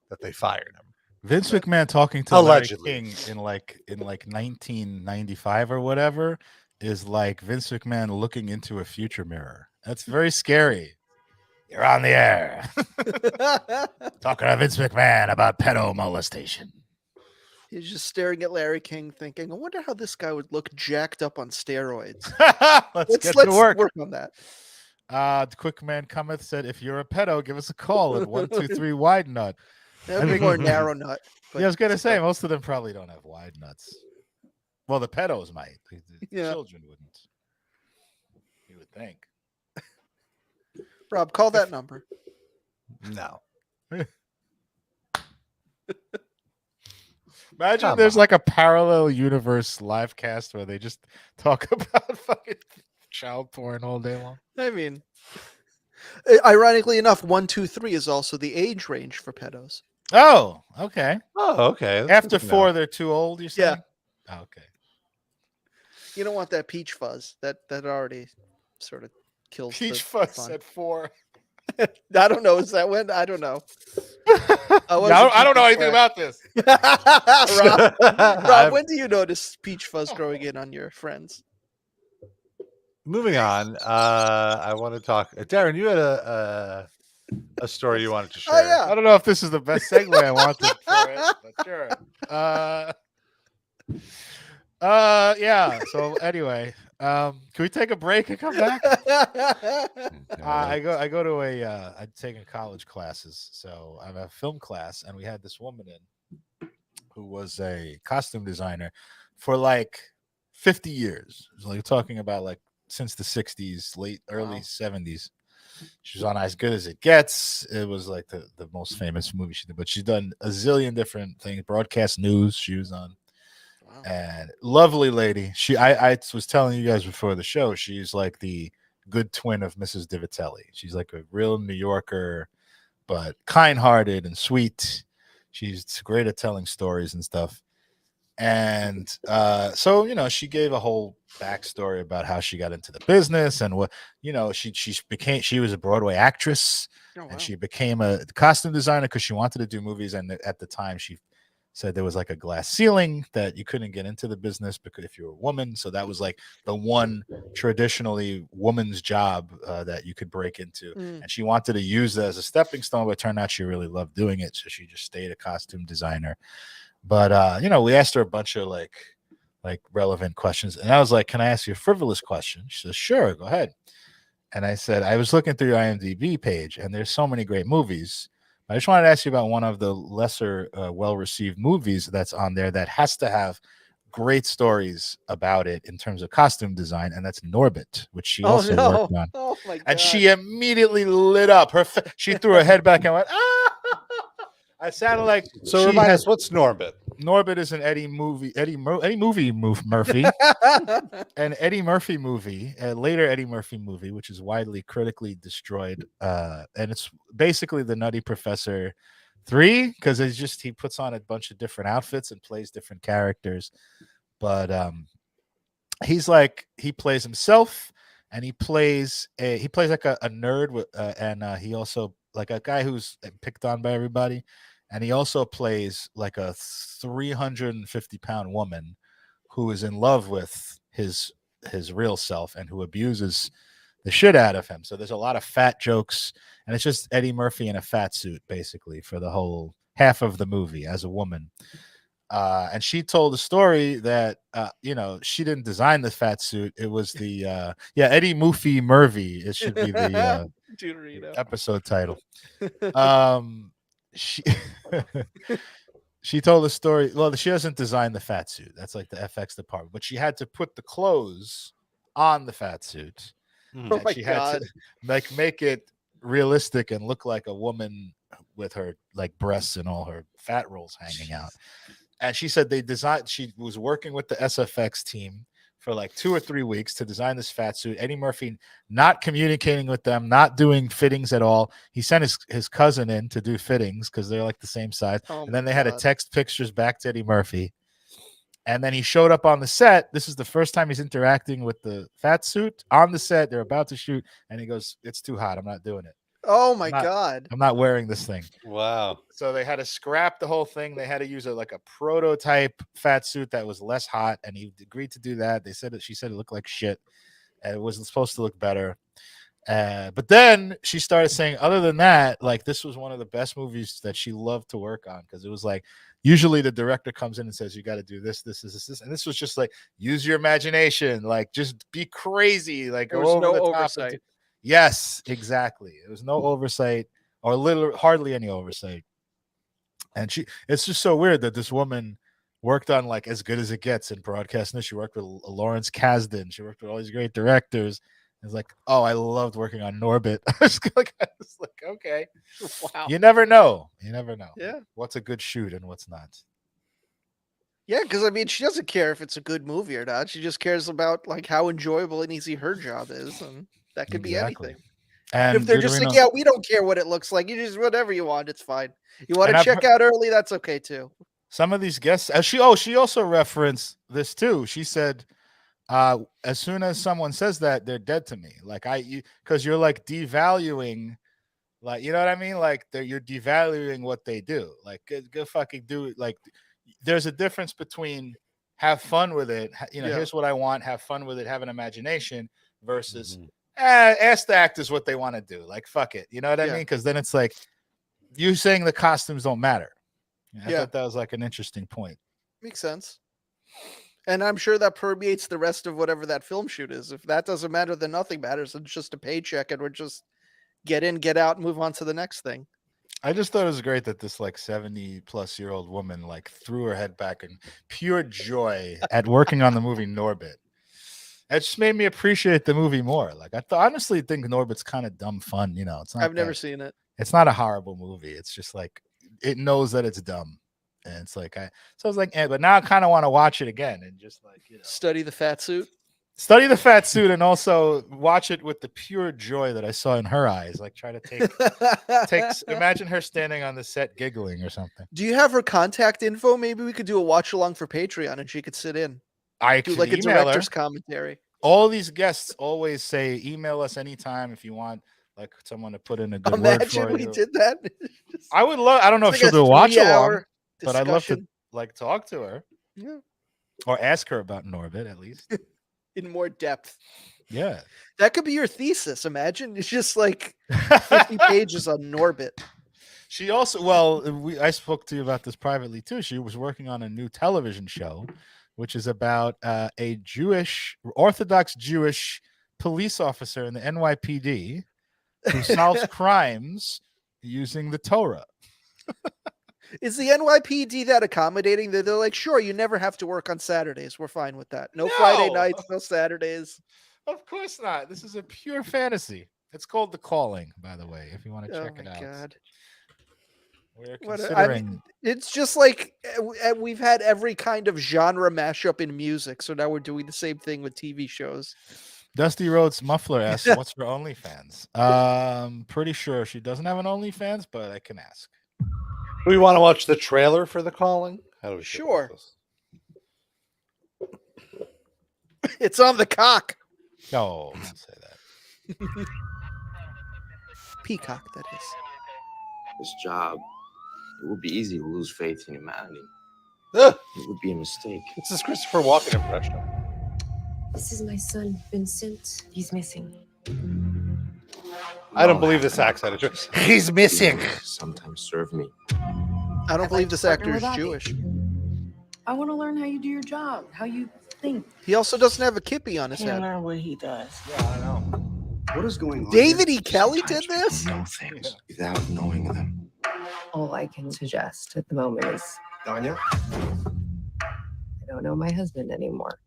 that they fired him. Vince McMahon talking to Larry King in like 1995 or whatever is like Vince McMahon looking into a future mirror. That's very scary. You're on the air. Talking to Vince McMahon about pedo molestation. He's just staring at Larry King thinking, I wonder how this guy would look jacked up on steroids. let's work on that. The Quick Man Cometh said, if you're a pedo, give us a call at 123 Wide Nut. That'd be more narrow nut. Yeah, I was going to say, most of them probably don't have wide nuts. Well, the pedos might. The children wouldn't. You would think. Rob, call that number. No. Imagine there's like a parallel universe live cast where they just talk about fucking child porn all day long. I mean, ironically enough, 1, 2, 3 is also the age range for pedos. Oh, okay. That's after 4, they're too old, you say? Yeah. Oh, okay. You don't want that peach fuzz. That already sort of kills peach fuzz at 4. I don't know. Is that when? I don't know. I don't know anything about this. Rob, when do you notice peach fuzz growing in on your friends? Moving on, I want to talk. Darren, you had a story you wanted to share. Oh, yeah. I don't know if this is the best segue I wanted for it, but sure. Yeah. So anyway, Can we take a break and come back? I go to I take college classes, so I have a film class, and we had this woman in who was a costume designer for like 50 years. So like talking about like since the 60s, early 70s. She was on As Good as It Gets. It was like the most famous movie she did, but she's done a zillion different things. Broadcast news she was on. Wow. And lovely lady. I was telling you guys before the show, she's like the good twin of Mrs. DiVitelli. She's like a real New Yorker, but kind-hearted and sweet. She's great at telling stories and stuff. And so she gave a whole backstory about how she got into the business and what she was a Broadway actress. Oh, wow. And she became a costume designer because she wanted to do movies. And at the time she said there was like a glass ceiling that you couldn't get into the business because if you're a woman. So that was like the one traditionally woman's job that you could break into. And she wanted to use that as a stepping stone, but it turned out she really loved doing it. So she just stayed a costume designer. But we asked her a bunch of like relevant questions. And I was like, can I ask you a frivolous question? She says, sure, go ahead. And I said, I was looking through your IMDb page and there's so many great movies. I just wanted to ask you about one of the lesser well-received movies that's on there that has to have great stories about it in terms of costume design, and that's Norbit, which she also worked on. Oh my God. And she immediately lit up. She threw her head back and went, ah! I sounded like so. Remind us, what's Norbit? Norbit is an Eddie Murphy, an Eddie Murphy movie, a later Eddie Murphy movie, which is widely critically destroyed. And it's basically the Nutty Professor 3 because he puts on a bunch of different outfits and plays different characters. But he plays himself, and he plays like a nerd, and he also like a guy who's picked on by everybody. And he also plays like a 350-pound woman who is in love with his real self and who abuses the shit out of him. So there's a lot of fat jokes, and it's just Eddie Murphy in a fat suit basically for the whole half of the movie as a woman. And she told a story that she didn't design the fat suit. It was the Eddie Moofy Murvie. It should be the episode title. She told a story. Well, she doesn't design the fat suit. That's like the FX department. But she had to put the clothes on the fat suit. Oh my God. Had to make it realistic and look like a woman with her like breasts and all her fat rolls hanging out. And she said she was working with the SFX team for like 2 or 3 weeks to design this fat suit. Eddie Murphy not communicating with them, not doing fittings at all. He sent his cousin in to do fittings because they're like the same size. And then they had to text pictures back to Eddie Murphy. And then he showed up on the set. This is the first time he's interacting with the fat suit on the set. They're about to shoot. And he goes, it's too hot. I'm not doing it. Oh my God. I'm not wearing this thing. Wow. So they had to scrap the whole thing. They had to use a prototype fat suit that was less hot. And he agreed to do that. She said it looked like shit. And it wasn't supposed to look better. But then she started saying, other than that, like this was one of the best movies that she loved to work on. Cause it was like, usually the director comes in and says, you got to do this, this. And this was just like, use your imagination. Like just be crazy. Like there was go over no the top oversight. Yes, exactly. There was no oversight or hardly any oversight. And it's just so weird that this woman worked on like As Good as It Gets in broadcasting. She worked with Lawrence Kasdan. She worked with all these great directors. It's like, oh, I loved working on Norbit. I was like, okay. Wow. You never know. Yeah. What's a good shoot and what's not. Yeah, because I mean, she doesn't care if it's a good movie or not. She just cares about like how enjoyable and easy her job is, and that could be anything. And if they're just like, yeah, we don't care what it looks like. You just whatever you want, it's fine. You want to check out early, that's okay too. Some of these guests, she also referenced this too. She said, as soon as someone says that, they're dead to me. Like because you're like devaluing, like you know what I mean? Like you're devaluing what they do. Like go fucking do it. Like there's a difference between have fun with it. Here's what I want. Have fun with it. Have an imagination versus ask the actors what they want to do. Like fuck it. You know what I mean? Because then it's like you saying the costumes don't matter. I thought that was like an interesting point. Makes sense. And I'm sure that permeates the rest of whatever that film shoot is. If that doesn't matter, then nothing matters. It's just a paycheck, and we're just get in, get out, move on to the next thing. I just thought it was great that this like 70-plus-year-old woman like threw her head back in pure joy at working on the movie Norbit. It just made me appreciate the movie more. Like I honestly think Norbit's kind of dumb fun. You know, it's not. I've never seen it. It's not a horrible movie. It's just like it knows that it's dumb, and it's like I was like, but now I kind of want to watch it again and just like study the fat suit. Study the fat suit and also watch it with the pure joy that I saw in her eyes. Like try to imagine her standing on the set giggling or something. Do you have her contact info? Maybe we could do a watch along for Patreon and she could sit in. I do like a director's commentary. All these guests always say, email us anytime if you want like someone to put in a good Imagine word for we you. did that. I would love, I don't know if she'll do a watch along, but I'd love to like talk to her. Yeah. Or ask her about Norbit at least. In more depth. Yeah. That could be your thesis. Imagine it's just like 50 pages on Norbit. She also, I spoke to you about this privately too. She was working on a new television show, which is about a Orthodox Jewish police officer in the NYPD who solves crimes using the Torah. Is the NYPD that accommodating? They're like, sure, you never have to work on Saturdays. We're fine with that. No Friday nights, no Saturdays. Of course not. This is a pure fantasy. It's called The Calling, by the way, if you want to check it out. God. We're considering... it's just like we've had every kind of genre mashup in music, so now we're doing the same thing with TV shows. Dusty Rhodes Muffler asks, what's her OnlyFans? Pretty sure she doesn't have an OnlyFans, but I can ask. Do we want to watch the trailer for The Calling? How do we sure. It's on the cock. No, don't say that. Peacock, that is. This job, it would be easy to lose faith in humanity. It would be a mistake. It's this Christopher Walken impression. This is my son, Vincent. He's missing. I don't believe this accent. He's missing. Sometimes serve me. I don't believe this actor is Jewish. I want to learn how you do your job, how you think. He also doesn't have a kippy on his head. Learn what he does. Yeah, I know. What is going on? David E. Kelly did this? Know things without knowing them. All I can suggest at the moment is Danya? I don't know my husband anymore.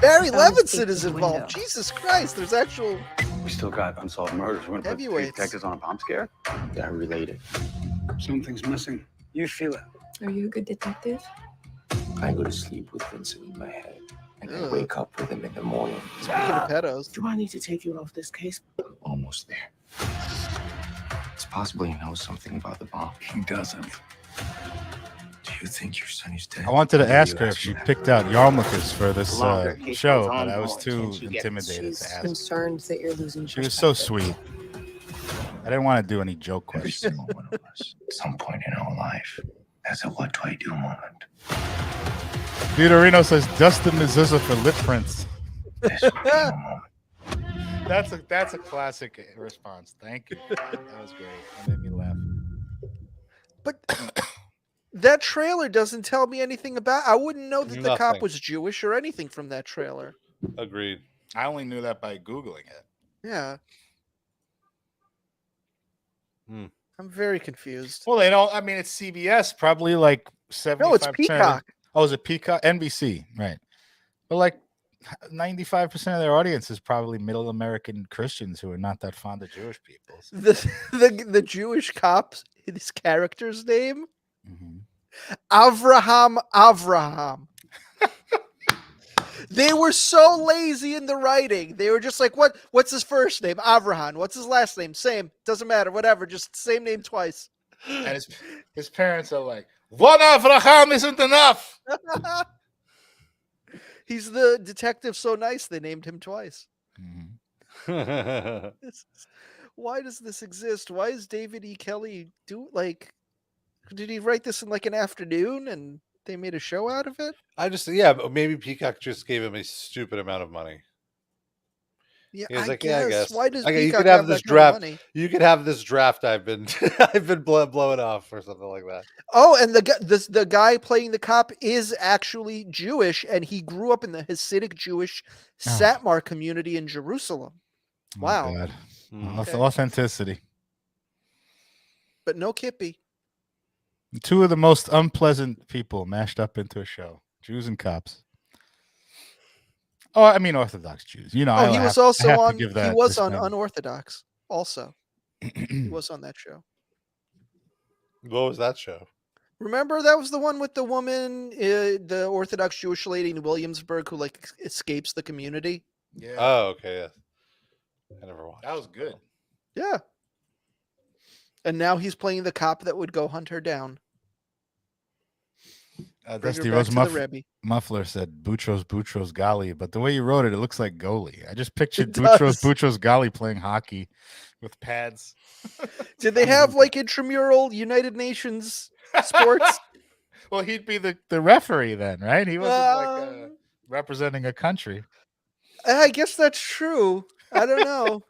Barry Levinson is involved. Jesus Christ, there's actual... We still got unsolved murders. We're going to put 3 detectives on a bomb scare? They're related. Something's missing. You feel it. Are you a good detective? I go to sleep with Vincent in my head. And I wake up with him in the morning. Speaking of pedos. Do I need to take you off this case? I'm almost there. It's possible he knows something about the bomb. He doesn't. Do you think your son is dead? I wanted to ask her if she picked out yarmulkes for this show, but I was too intimidated to ask. Concerned that you're losing. She was so sweet. I didn't want to do any joke questions. Every single one of us, at some point in our life, has a what do I do moment. Vitorino says Dustin Mezuzah for lip prints. This will be the moment. That's a classic response. Thank you. That was great. That made me laugh. But that trailer doesn't tell me anything about. I wouldn't know that the cop was Jewish or anything from that trailer. Agreed. I only knew that by Googling it. Yeah. I'm very confused. Well, they don't. I mean, it's CBS, probably like 75%. No, it's Peacock. Oh, is it Peacock? NBC, right? But like 95% of their audience is probably middle American Christians who are not that fond of Jewish people. The Jewish cop's his character's name, Avraham. They were so lazy in the writing. They were just like, what's his first name? Avraham. What's his last name? Same. Doesn't matter. Whatever. Just same name twice. And his parents are like, one Avraham isn't enough. He's the detective so nice they named him twice. Why does this exist? Why is David E. Kelly did he write this in like an afternoon and they made a show out of it? Maybe Peacock just gave him a stupid amount of money. Yeah, he was I like, "Yeah, I guess Why does you Peacock could have have this that kind of draft. money? You could have this draft. I've been blowing off or something like that." Oh, and the guy playing the cop is actually Jewish, and he grew up in the Hasidic Jewish Satmar community in Jerusalem. Wow. God. Okay. Authenticity. But no Kippy. Two of the most unpleasant people mashed up into a show: Jews and cops. Oh, I mean Orthodox Jews. You know, he was also on. He was on Unorthodox. Also, he was on that show. What was that show? Remember, that was the one with the woman, the Orthodox Jewish lady in Williamsburg who like escapes the community. Yeah. Oh, okay. Yeah. I never watched. That was good. Yeah. And now he's playing the cop that would go hunt her down. Dusty Rose Muffler said Boutros Ghali, but the way you wrote it, it looks like goalie. I just pictured Boutros Ghali playing hockey with pads. Did they have like intramural United Nations sports? Well, he'd be the referee then, right? He wasn't representing a country. I guess that's true. I don't know.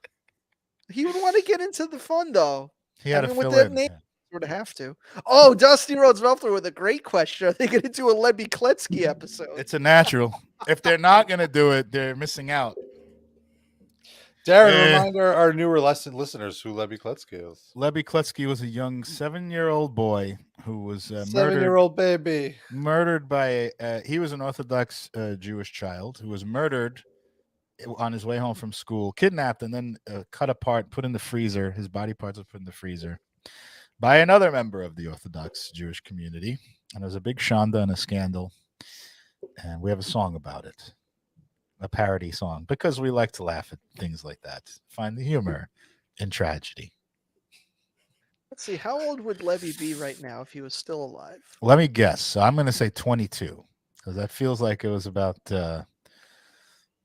He would want to get into the fun though. He had to fill with that in. name, sort of have to. Oh, Dusty Rhodes Muffler with a great question. Are they going to do a Lebby Kletsky episode? It's a natural. If they're not going to do it, they're missing out. Darren, remind our newer listeners who Lebby Kletsky is. Lebby Kletsky was a young 7-year-old boy who was murdered. 7-year-old baby. Murdered by he was an Orthodox Jewish child who was murdered on his way home from school, kidnapped, and then cut apart, put in the freezer. His body parts were put in the freezer by another member of the Orthodox Jewish community. And there was a big shanda and a scandal. And we have a song about it, a parody song, because we like to laugh at things like that, find the humor in tragedy. Let's see, how old would Lebby be right now if he was still alive? Let me guess. So I'm going to say 22, because that feels like it was about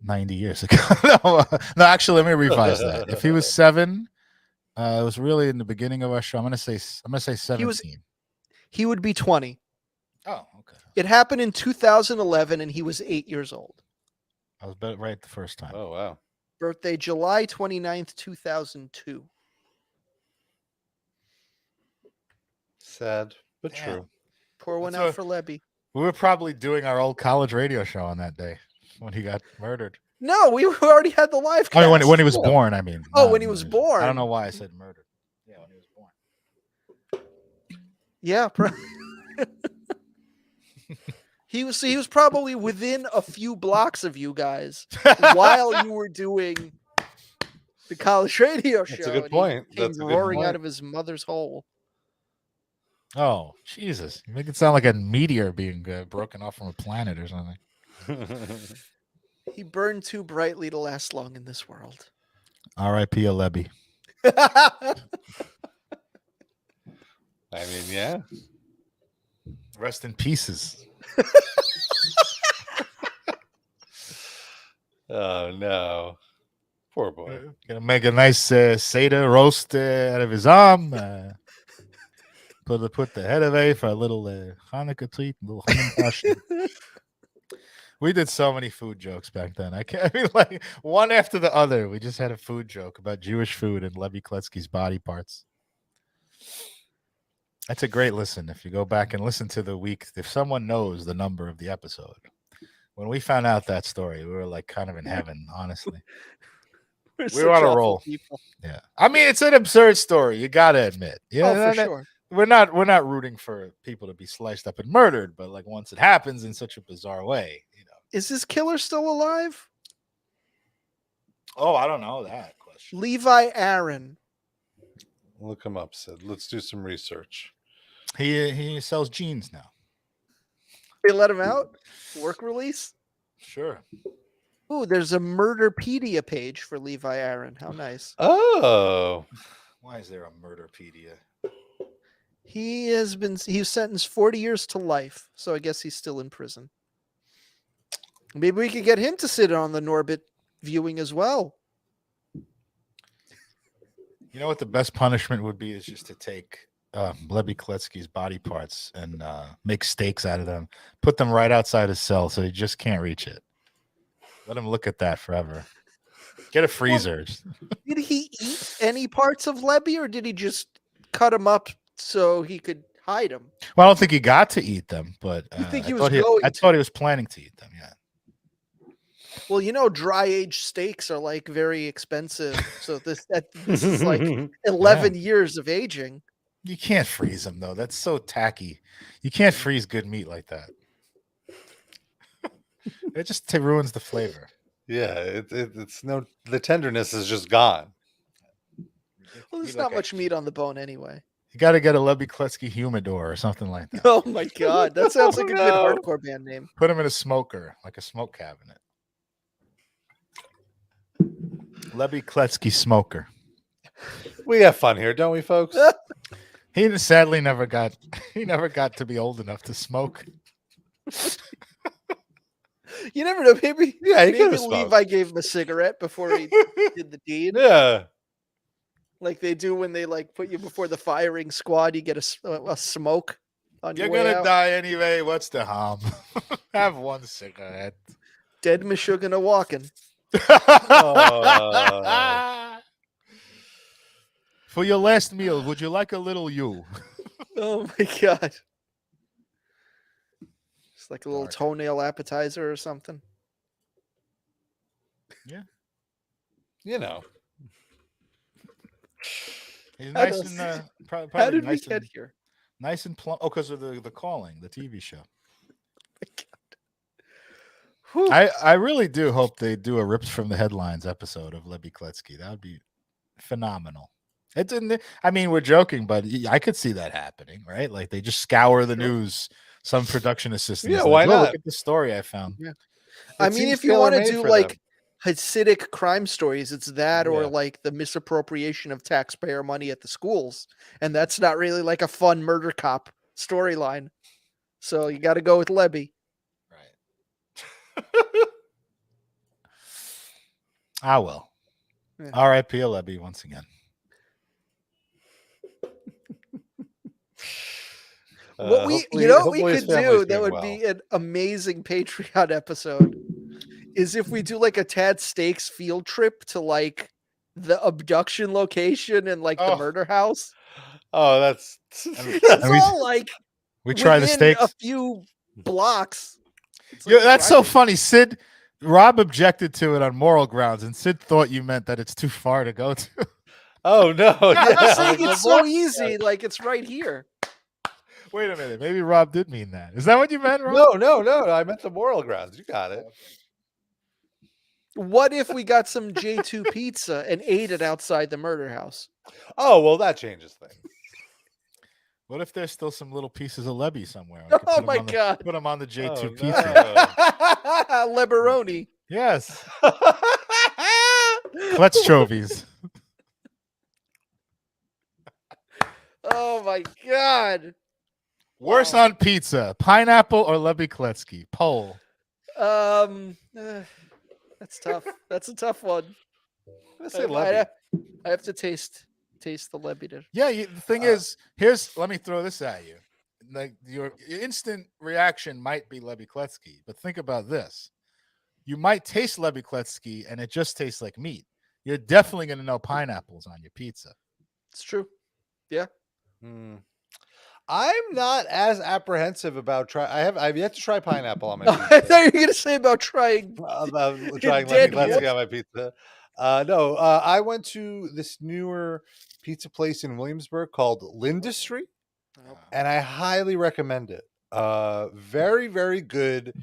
90 years ago. No, actually, let me revise that. If he was 7, it was really in the beginning of our show. I'm gonna say 17. He would be 20. Oh, okay. It happened in 2011, and he was 8 years old. I was right the first time. Oh, wow. Birthday July 29th, 2002. Sad, but true. Pour one out for Lebby. We were probably doing our old college radio show on that day when he got murdered. No, we already had the live cast. I mean, when he was born, I mean. When he was born. I don't know why I said murdered. Yeah, when he was born. Yeah. He was probably within a few blocks of you guys while you were doing the college radio show. That's a good point. That's roaring out of his mother's hole. Oh, Jesus. You make it sound like a meteor being broken off from a planet or something. He burned too brightly to last long in this world. R.I.P. Lebby. I mean, yeah. Rest in pieces. Oh, no. Poor boy. Gonna make a nice Seder roast out of his arm. Put the head away for a little Hanukkah treat, a little Hanukkah. We did so many food jokes back then. I mean, like one after the other. We just had a food joke about Jewish food and Lebby Kletsky's body parts. That's a great listen. If you go back and listen to the week, if someone knows the number of the episode, when we found out that story, we were like kind of in heaven, honestly. We were on a roll. People. Yeah, I mean, it's an absurd story. You got to admit. Yeah, for sure. We're not rooting for people to be sliced up and murdered, but like once it happens in such a bizarre way, you know. Is this killer still alive? Oh, I don't know that question. Levi Aaron. Look him up, Sid. Let's do some research. He sells jeans now. They let him out? Work release? Sure. Ooh, there's a Murderpedia page for Levi Aaron. How nice. Oh. Why is there a Murderpedia? He was sentenced 40 years to life, so I guess he's still in prison. Maybe we could get him to sit on the Norbit viewing as well. You know what the best punishment would be is just to take Lebby Kletsky's body parts and make steaks out of them, put them right outside his cell so he just can't reach it. Let him look at that forever. Get a freezer. Did he eat any parts of Lebby, or did he just cut them up so he could hide them? Well, I don't think he got to eat them, but I think he I was thought he was planning to eat them. Yeah. Well, dry aged steaks are like very expensive. So this is like 11 years of aging. You can't freeze them though. That's so tacky. You can't freeze good meat like that. It just ruins the flavor. Yeah, the tenderness is just gone. Well, there's not much meat on the bone anyway. You got to get a Lebby Kletsky humidor or something like that. Oh my god, that sounds like a good hardcore band name. Put him in a smoker, like a smoke cabinet. Lebby Kletsky smoker. We have fun here, don't we, folks? He sadly never got to be old enough to smoke. You never know. Maybe maybe Levi gave him a cigarette before he did the deed. Yeah, like they do when they like put you before the firing squad. You get a smoke on your way You're gonna out. die anyway. What's the harm? Have one cigarette. Dead Meshuggah walking. For your last meal, would you like a little you? Oh my god. It's like a little toenail appetizer or something. Yeah. He's nice and probably how did nice we get here? Nice and plump. Oh, because of the Calling, the TV show. I really do hope they do a ripped from the headlines episode of Lebby Kletsky. That would be phenomenal. I mean, we're joking, but I could see that happening, right? Like they just scour the news. Some production assistant. Yeah, why not? Look at the story I found. Yeah. I mean, if you want to do like Hasidic crime stories, it's that or like the misappropriation of taxpayer money at the schools. And that's not really like a fun murder cop storyline. So you got to go with Lebby. I will. Yeah. R.I.P. Lebby once again. What we could do that would be an amazing Patreon episode is if we do like a Tad Steaks field trip to like the abduction location and like the murder house. Oh, that's all like we try the steaks a few blocks. Like that's so funny, Sid. Rob objected to it on moral grounds, and Sid thought you meant that it's too far to go to. Oh no! I'm saying it's so easy, like it's right here. Wait a minute, maybe Rob did mean that. Is that what you meant, Rob? No. I meant the moral grounds. You got it. What if we got some J2 pizza and ate it outside the murder house? Oh well, that changes things. What if there's still some little pieces of Lebby somewhere? Oh my god! Put them on the J2 pizza. Leberoni. Yes. Kletschovies. Oh my god! Worse on pizza, pineapple or Lebby Kletsky? Poll. That's tough. That's a tough one. I have to taste the Lebby. Yeah, the thing is, let me throw this at you. Like your instant reaction might be Lebby Kletsky, but think about this. You might taste Lebby Kletsky and it just tastes like meat. You're definitely going to know pineapples on your pizza. It's true. Yeah. I'm not as apprehensive about I've yet to try pineapple on my pizza. I thought you were going to say about trying Lebby Kletsky on my pizza. No, I went to this newer pizza place in Williamsburg called Lindustry, and I highly recommend it. Very, very good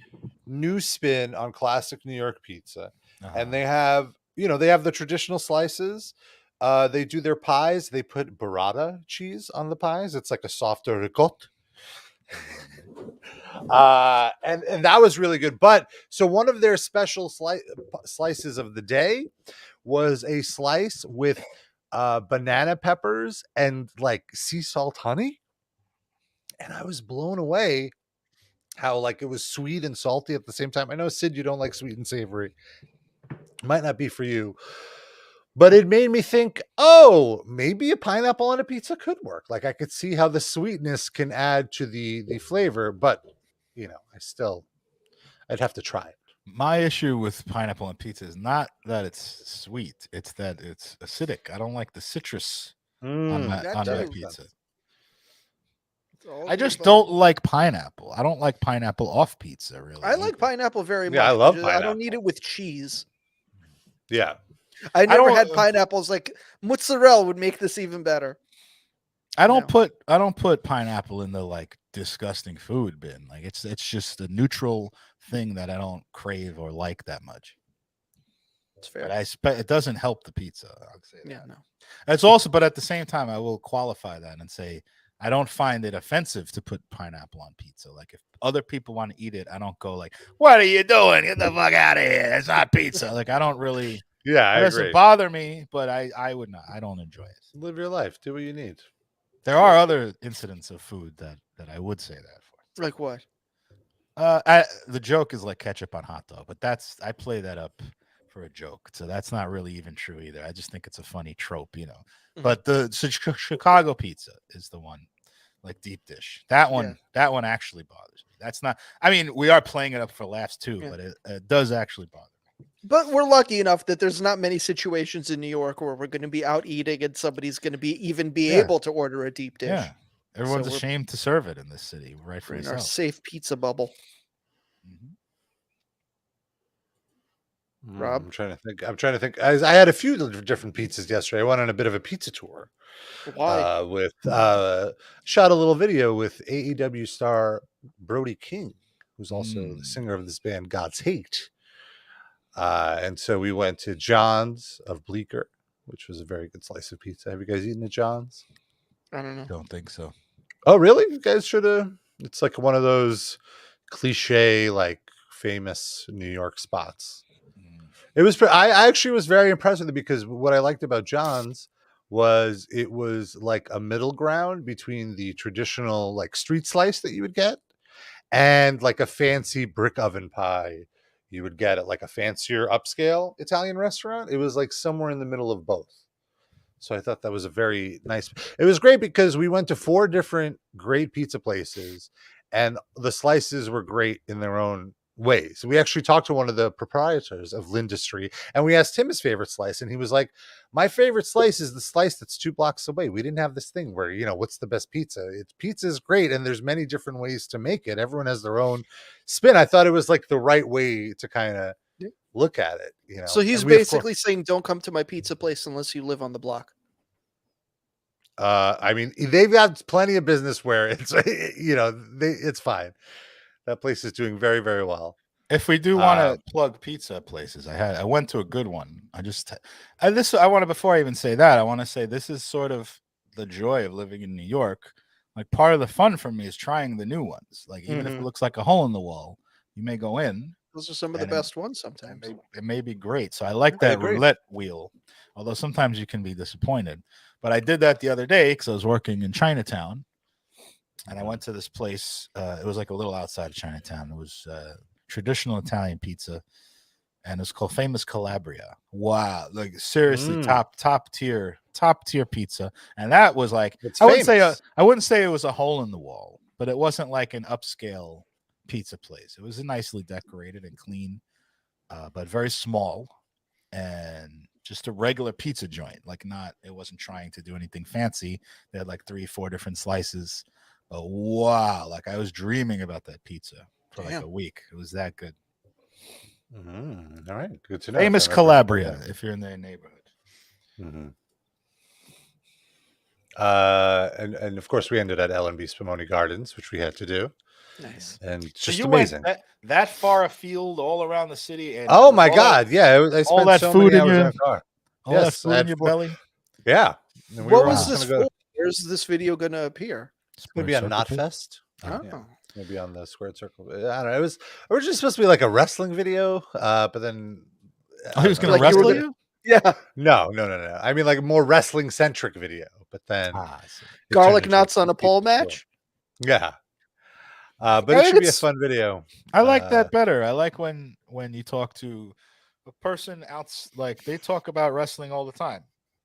new spin on classic New York pizza. And they have the traditional slices. They do their pies. They put burrata cheese on the pies. It's like a softer ricotta. And that was really good. But so one of their special slices of the day was a slice with banana peppers and like sea salt honey. And I was blown away how like it was sweet and salty at the same time. I know, Sid, you don't like sweet and savory. Might not be for you. But it made me think, maybe a pineapple on a pizza could work. Like I could see how the sweetness can add to the flavor, but I'd have to try it. My issue with pineapple on pizza is not that it's sweet; it's that it's acidic. I don't like the citrus on my pizza. I just don't like pineapple. I don't like pineapple off pizza, really. I like pineapple very much. Yeah, I love pineapple. I don't need it with cheese. Yeah. I never had pineapples. Like mozzarella would make this even better. I don't put pineapple in the like disgusting food bin. Like it's just a neutral thing that I don't crave or like that much. It's fair. But it doesn't help the pizza. I would say that. Yeah, no. It's also, but at the same time, I will qualify that and say I don't find it offensive to put pineapple on pizza. Like if other people want to eat it, I don't go like, "What are you doing? Get the fuck out of here! It's not pizza." Like I don't really. Yeah, it doesn't bother me, but I would not. I don't enjoy it. Live your life. Do what you need. There are other incidents of food that I would say that for. Like what? The joke is like ketchup on hot dog, but I play that up for a joke, so that's not really even true either. I just think it's a funny trope, you know. Mm-hmm. But the Chicago pizza is the one, like deep dish. That one actually bothers me. That's not. I mean, we are playing it up for laughs too, but it does actually bother me. But we're lucky enough that there's not many situations in New York where we're going to be out eating and somebody's going to be able to order a deep dish. Yeah, everyone's ashamed to serve it in this city, rightfully in so. Our safe pizza bubble. Mm-hmm. Rob, I'm trying to think. I had a few different pizzas yesterday. I went on a bit of a pizza tour. Why? Shot a little video with AEW star Brody King, who's also the singer of this band God's Hate. And so we went to John's of Bleecker, which was a very good slice of pizza. Have you guys eaten at John's? I don't know. Don't think so. Oh, really? You guys should have. It's like one of those cliche, like famous New York spots. It was. I actually was very impressed with it because what I liked about John's was it was like a middle ground between the traditional like street slice that you would get and like a fancy brick oven pie you would get at like a fancier upscale Italian restaurant. It was like somewhere in the middle of both. So I thought that was a very nice. It was great because we went to 4 different great pizza places and the slices were great in their own ways. We actually talked to one of the proprietors of Lindustry and we asked him his favorite slice and he was like, my favorite slice is the slice that's 2 blocks away. We didn't have this thing where, you know, what's the best pizza? Pizza is great and there's many different ways to make it. Everyone has their own spin. I thought it was like the right way to kind of look at it, you know. So he's basically saying don't come to my pizza place unless you live on the block. I mean, they've got plenty of business where it's, you know, it's fine. That place is doing very, very well. If we do want to plug pizza places, I went to a good one. Before I even say that, I want to say this is sort of the joy of living in New York. Like part of the fun for me is trying the new ones. Like even if it looks like a hole in the wall, you may go in. Those are some of the best ones sometimes. It may be great. So I like that roulette wheel, although sometimes you can be disappointed. But I did that the other day because I was working in Chinatown. And I went to this place. It was like a little outside of Chinatown. It was traditional Italian pizza, and it's called Famous Calabria. Wow, like seriously, top tier pizza. And that was like I wouldn't say it was a hole in the wall, but it wasn't like an upscale pizza place. It was nicely decorated and clean, but very small and just a regular pizza joint. Like it wasn't trying to do anything fancy. They had like 3-4 different slices. But wow, like I was dreaming about that pizza for like a week. It was that good. All right, good to know. Famous Calabria, if you're in their neighborhood. And of course we ended at L&B Spumoni Gardens, which we had to do. Nice. And So just you amazing. went that far afield, all around the city. And Oh my God. I spent that so food many in hours your- in a car. All that food in your belly. Yeah. And What was this for? Where's this video going to appear? It's going to be on Knotfest. Oh. Yeah. Maybe on the Squared Circle. I don't know. It was originally supposed to be like a wrestling video, but then he was going to wrestle you? Yeah. No. I mean, like a more wrestling centric video, but then garlic knots on a pole match. Yeah. But it should be a fun video. I like that better. I like when you talk to a person like they talk about wrestling all the time.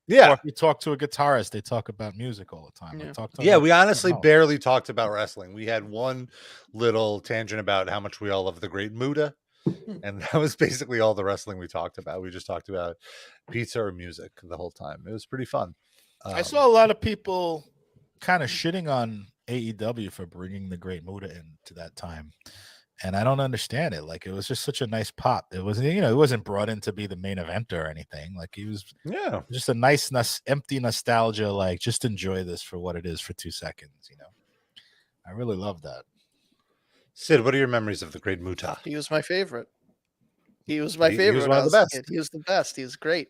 Yeah. Or if you talk to a guitarist, they talk about music all the time. We honestly barely talked about wrestling. We had one little tangent about how much we all love the Great Muta. And that was basically all the wrestling we talked about. We just talked about pizza or music the whole time. It was pretty fun. I saw a lot of people kind of shitting on AEW for bringing the Great Muta into that time. And I don't understand it. Like, it was just such a nice pop. It wasn't, it wasn't brought in to be the main eventer or anything. Like, he was just a nice, empty nostalgia. Like, just enjoy this for what it is for 2 seconds, I really love that. Sid, what are your memories of the Great Muta? He was my favorite. He was my favorite. He was one of the best. He was the best. He was great.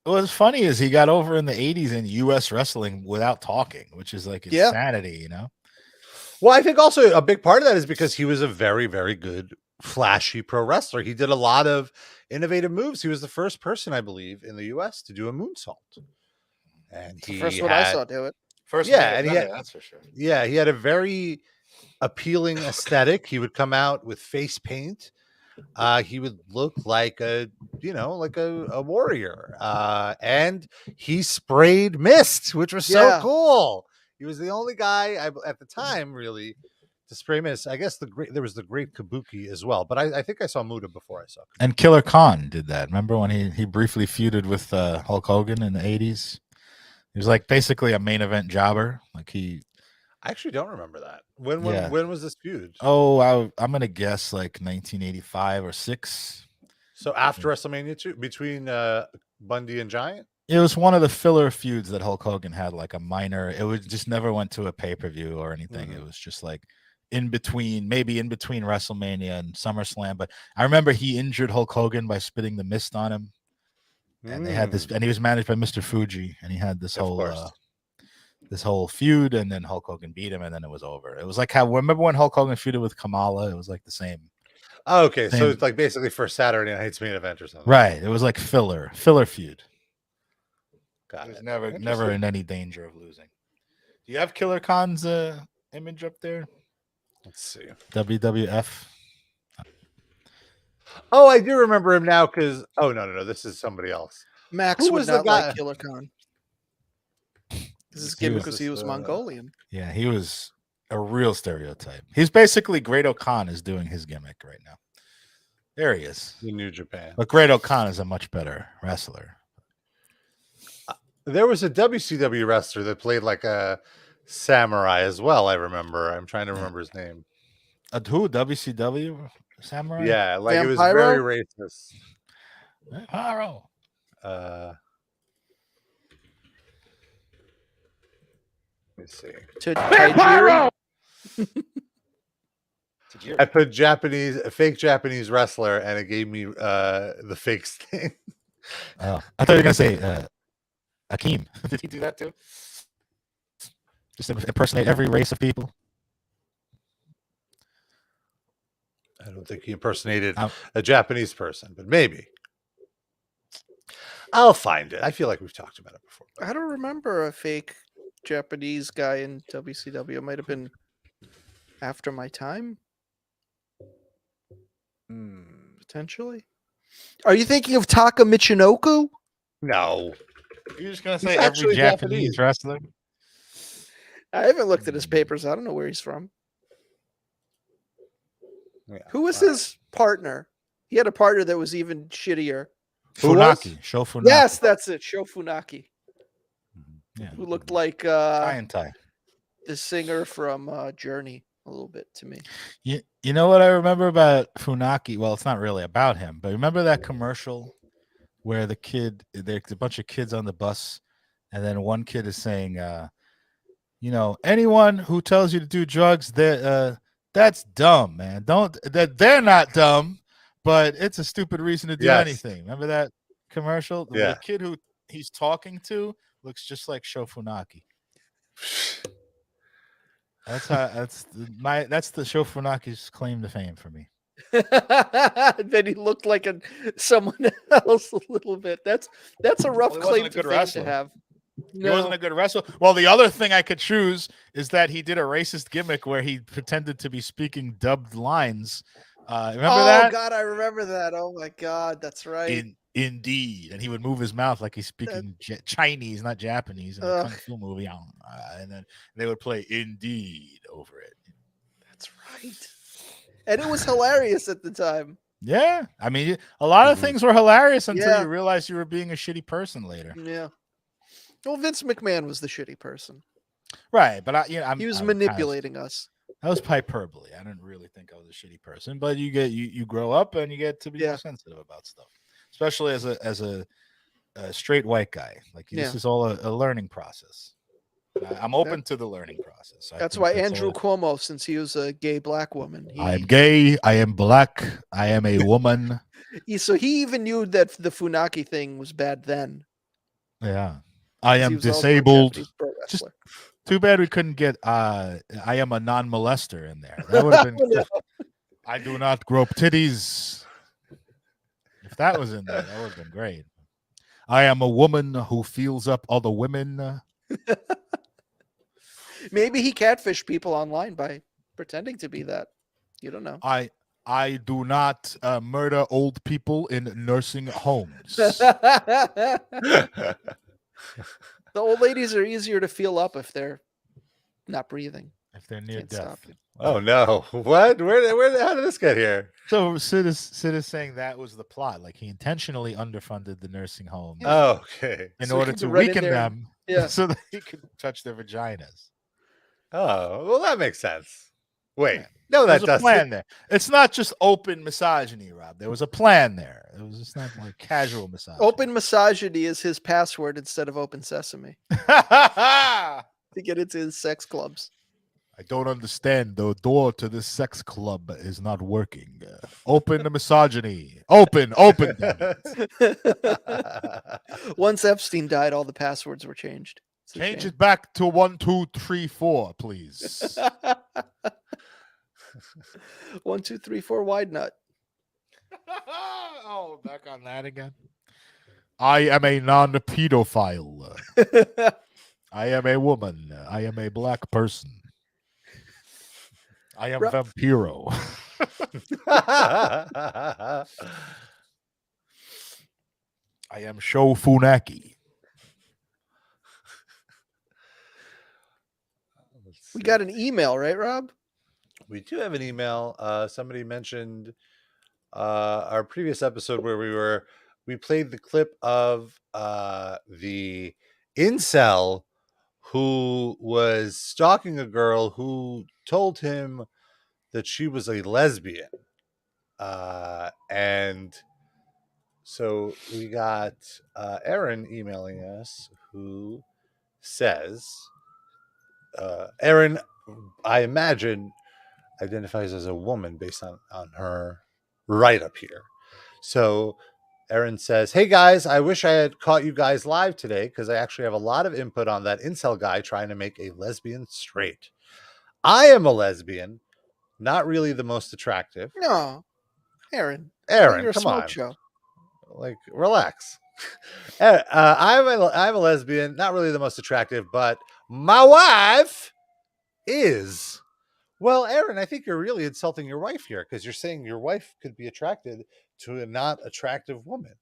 What's funny is he got over in the 80s in U.S. wrestling without talking, which is like insanity, Well, I think also a big part of that is because he was a very, very good, flashy pro wrestler. He did a lot of innovative moves. He was the first person, I believe, in the U.S. to do a moonsault. And he first one I saw do it. That's for sure. Yeah, he had a very appealing aesthetic. He would come out with face paint. He would look like a warrior. And he sprayed mist, which was so cool. He was the only guy at the time, really, to spray mist. I guess there was the Great Kabuki as well, but I think I saw Muta before I saw Kabuki. And Killer Khan did that. Remember when he briefly feuded with Hulk Hogan in the 80s? He was like basically a main event jobber. Like I actually don't remember that. When was this feud? Oh, I'm gonna guess like 1985 or 6. So after WrestleMania 2, between Bundy and Giant. It was one of the filler feuds that Hulk Hogan had, like a minor. It was just never went to a pay-per-view or anything. It was just like maybe in between WrestleMania and SummerSlam. But I remember he injured Hulk Hogan by spitting the mist on him. And they had this, and he was managed by Mr. Fuji, and he had this whole feud, and then Hulk Hogan beat him, and then it was over. It was like remember when Hulk Hogan feuded with Kamala? It was like the same. Oh, okay, so it's like basically for Saturday Night's main event or something. Right. It was like filler feud. Got it. It. Never in any danger of losing. Do you have Killer Khan's image up there? Let's see. WWF. Oh, I do remember him now because no, this is somebody else. Max would not like Killer Khan. This is gimmick because he was Mongolian. Yeah, he was a real stereotype. He's basically Great O'Khan is doing his gimmick right now. There he is. In New Japan. But Great O'Khan is a much better wrestler. There was a WCW wrestler that played like a samurai as well, I remember. I'm trying to remember his name. Who? WCW samurai? Yeah, like Vampiro? It was very racist. Vampiro. Let me see. I put fake Japanese wrestler, and it gave me the fake thing. Oh, I thought you were gonna say Akeem. Did he do that too? Just impersonate every race of people. I don't think he impersonated a Japanese person, but maybe. I'll find it. I feel like we've talked about it before. I don't remember a fake Japanese guy in WCW. It might have been after my time. Potentially. Are you thinking of Taka Michinoku? No. You're just going to say every Japanese wrestler? I haven't looked at his papers. I don't know where he's from. Yeah, who was his partner? He had a partner that was even shittier. Sho Funaki. Yes, that's it. Sho Funaki. Yeah. Who looked like the singer from Journey a little bit to me. You know what I remember about Funaki? Well, it's not really about him, but remember that commercial where there's a bunch of kids on the bus, and then one kid is saying, anyone who tells you to do drugs, that's dumb, man. They're not dumb, but it's a stupid reason to do anything. Remember that commercial? Yeah. The kid who he's talking to looks just like Sho Funaki. That's the Sho Funaki's claim to fame for me. Then he looked like someone else a little bit. That's a rough claim to fame to have. No. He wasn't a good wrestler. Well, the other thing I could choose is that he did a racist gimmick where he pretended to be speaking dubbed lines. Remember that? Oh God, I remember that. Oh my God, that's right. Indeed, and he would move his mouth like he's speaking Chinese, not Japanese, in a kung fu movie. And then they would play "Indeed" over it. That's right. And it was hilarious at the time. Yeah. I mean, a lot of things were hilarious until you realized you were being a shitty person later. Yeah. Well, Vince McMahon was the shitty person. Right. But he was manipulating us. That was hyperbole. I didn't really think I was a shitty person, but you grow up and you get to be more sensitive about stuff, especially as a straight white guy. Like this is all a learning process. I'm open to the learning process. That's why Andrew Cuomo, since he was a gay black woman, I am gay. I am black. I am a woman. So he even knew that the Funaki thing was bad then. Yeah, I am disabled. Just too bad we couldn't get I am a non-molester in there. That would have been. I do not grope titties. If that was in there, that would have been great. I am a woman who feels up other women. Maybe he catfished people online by pretending to be that. You don't know. I do not murder old people in nursing homes. The old ladies are easier to feel up if they're not breathing. If they're near death. Oh no! What? Where? How did this get here? So Sid is saying that was the plot. Like he intentionally underfunded the nursing homes. Oh, okay. In order to weaken them, so that he could touch their vaginas. Oh, well, that makes sense. Wait, no, that doesn't. Plan there. It's not just open misogyny, Rob. There was a plan there. It was just not like casual misogyny. Open misogyny is his password instead of open sesame. To get into his sex clubs. I don't understand. The door to this sex club is not working. Open the misogyny. Open. Once Epstein died, all the passwords were changed. Change it back to 1, 2, 3, 4, please. 1, 2, 3, 4, wide nut. Oh, back on that again. I am a non-pedophile. I am a woman. I am a black person. I am Vampiro. I am Sho Funaki. We got an email, right, Rob? We do have an email. Somebody mentioned our previous episode where we played the clip of the incel who was stalking a girl who told him that she was a lesbian. And so we got Aaron emailing us who says, Aaron, I imagine, identifies as a woman based on her write-up here. So Aaron says, hey guys, I wish I had caught you guys live today because I actually have a lot of input on that incel guy trying to make a lesbian straight. I am a lesbian, not really the most attractive. No, Aaron, come on. Show. Like, relax. I'm a lesbian, not really the most attractive, but my wife is. Well, Aaron, I think you're really insulting your wife here because you're saying your wife could be attracted to a not attractive woman.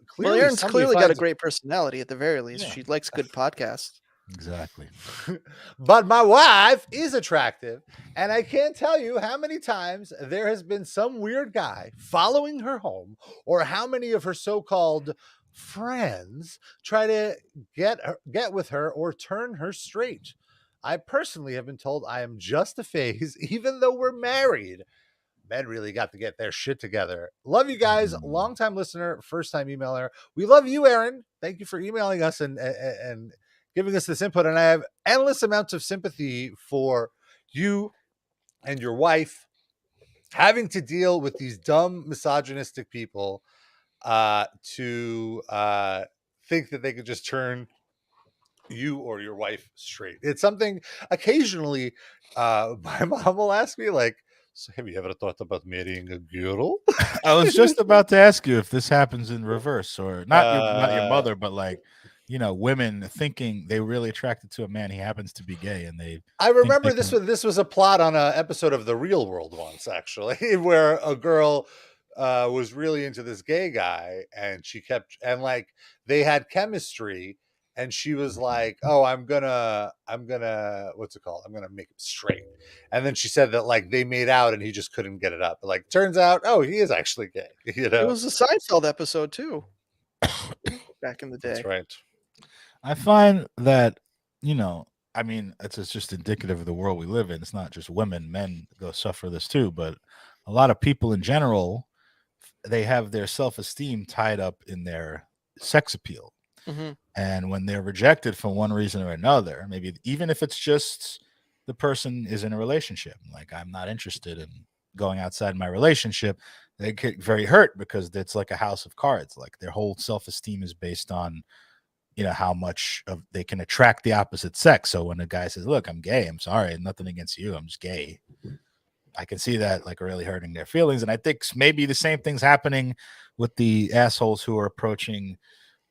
Clearly, well, Aaron's clearly got a great personality at the very least. Yeah. She likes good podcasts. Exactly. But my wife is attractive, and I can't tell you how many times there has been some weird guy following her home, or how many of her so-called friends try to get with her or turn her straight. I personally have been told I am just a phase, even though we're married. Men really got to get their shit together. Love you guys. Long-time listener, first-time emailer. We love you, Aaron. Thank you for emailing us and giving us this input. And I have endless amounts of sympathy for you and your wife having to deal with these dumb, misogynistic people to think that they could just turn you or your wife straight. It's something occasionally my mom will ask me, like, so have you ever thought about marrying a girl? I was just about to ask you if this happens in reverse, or not your mother, but like, you know, women thinking they're really attracted to a man, he happens to be gay, and I remember this was a plot on an episode of The Real World once, actually, where a girl was really into this gay guy, and she kept, and like they had chemistry, and she was like, "Oh, I'm gonna, what's it called? I'm gonna make him straight." And then she said that like they made out and he just couldn't get it up. But, like, turns out, oh, he is actually gay. You know, it was a Seinfeld episode too, back in the day. That's right. I find that, I mean, it's just indicative of the world we live in. It's not just women; men go suffer this too. But a lot of people in general, they have their self-esteem tied up in their sex appeal. Mm-hmm. And when they're rejected for one reason or another, maybe even if it's just the person is in a relationship, like I'm not interested in going outside my relationship, they get very hurt because it's like a house of cards. Like their whole self-esteem is based on, how much of they can attract the opposite sex. So when a guy says, "Look, I'm gay. I'm sorry, nothing against you. I'm just gay," I can see that like really hurting their feelings. And I think maybe the same thing's happening with the assholes who are approaching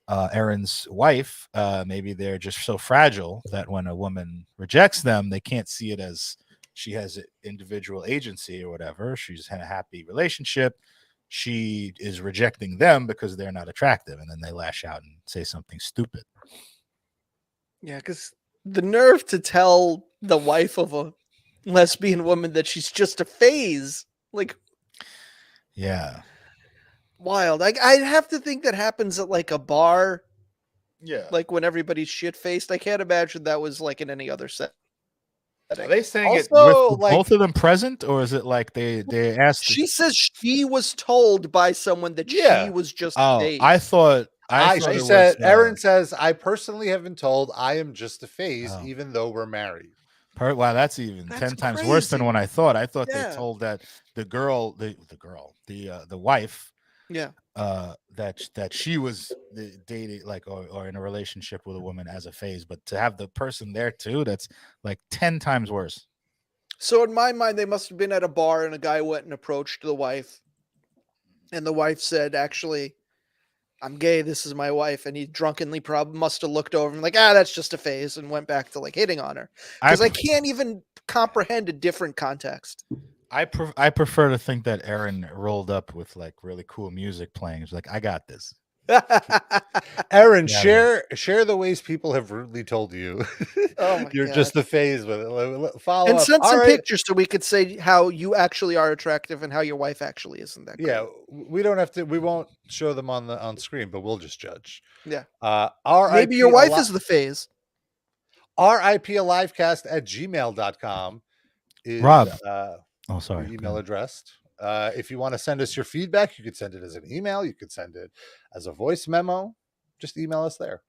Aaron's wife. Maybe they're just so fragile that when a woman rejects them, they can't see it as she has individual agency or whatever. She's in a happy relationship. She is rejecting them because they're not attractive. And then they lash out and say something stupid. Yeah, because the nerve to tell the wife of a lesbian woman that she's just a phase. Like, yeah. Wild. I'd have to think that happens at like a bar. Yeah. Like when everybody's shit-faced. I can't imagine that was like in any other setting. Are they saying Also, it with like, both of them present, or is it like they asked? She says she was told by someone that she was just a phase. I thought she said, Erin says, "I personally have been told I am just a phase, even though we're married." Wow, that's 10 times worse than what I thought. I thought they told that the wife, that she was dating like or in a relationship with a woman as a phase, but to have the person there too, that's like 10 times worse. So in my mind, they must have been at a bar and a guy went and approached the wife, and the wife said, "Actually, I'm gay. This is my wife." And he drunkenly probably must have looked over and like, that's just a phase, and went back to like hitting on her. Because I can't even comprehend a different context. I prefer to think that Aaron rolled up with like really cool music playing. It's like, I got this. Aaron, share the ways people have rudely told you you're just a phase with it. Follow and up. send some pictures so we could say how you actually are attractive and how your wife actually isn't that great. Yeah, we don't have to. We won't show them on screen, but we'll just judge. Yeah. Maybe your wife is the phase. RIPAlivecast@gmail.com is Rob. Sorry. Email address. If you want to send us your feedback, you could send it as an email. You could send it as a voice memo. Just email us there.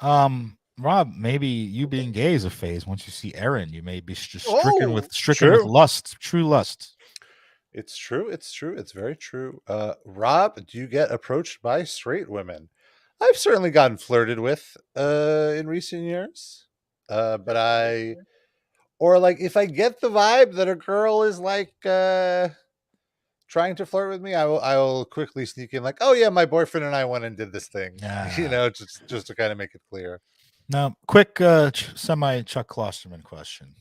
Rob, maybe you being gay is a phase. Once you see Aaron, you may be just stricken with lust, true lust. It's true. It's true. It's very true. Rob, do you get approached by straight women? I've certainly gotten flirted with in recent years. But or like if I get the vibe that a girl is like trying to flirt with me, I will quickly sneak in like, "Oh yeah, my boyfriend and I went and did this thing." Just to kind of make it clear. Now, quick semi Chuck Klosterman question.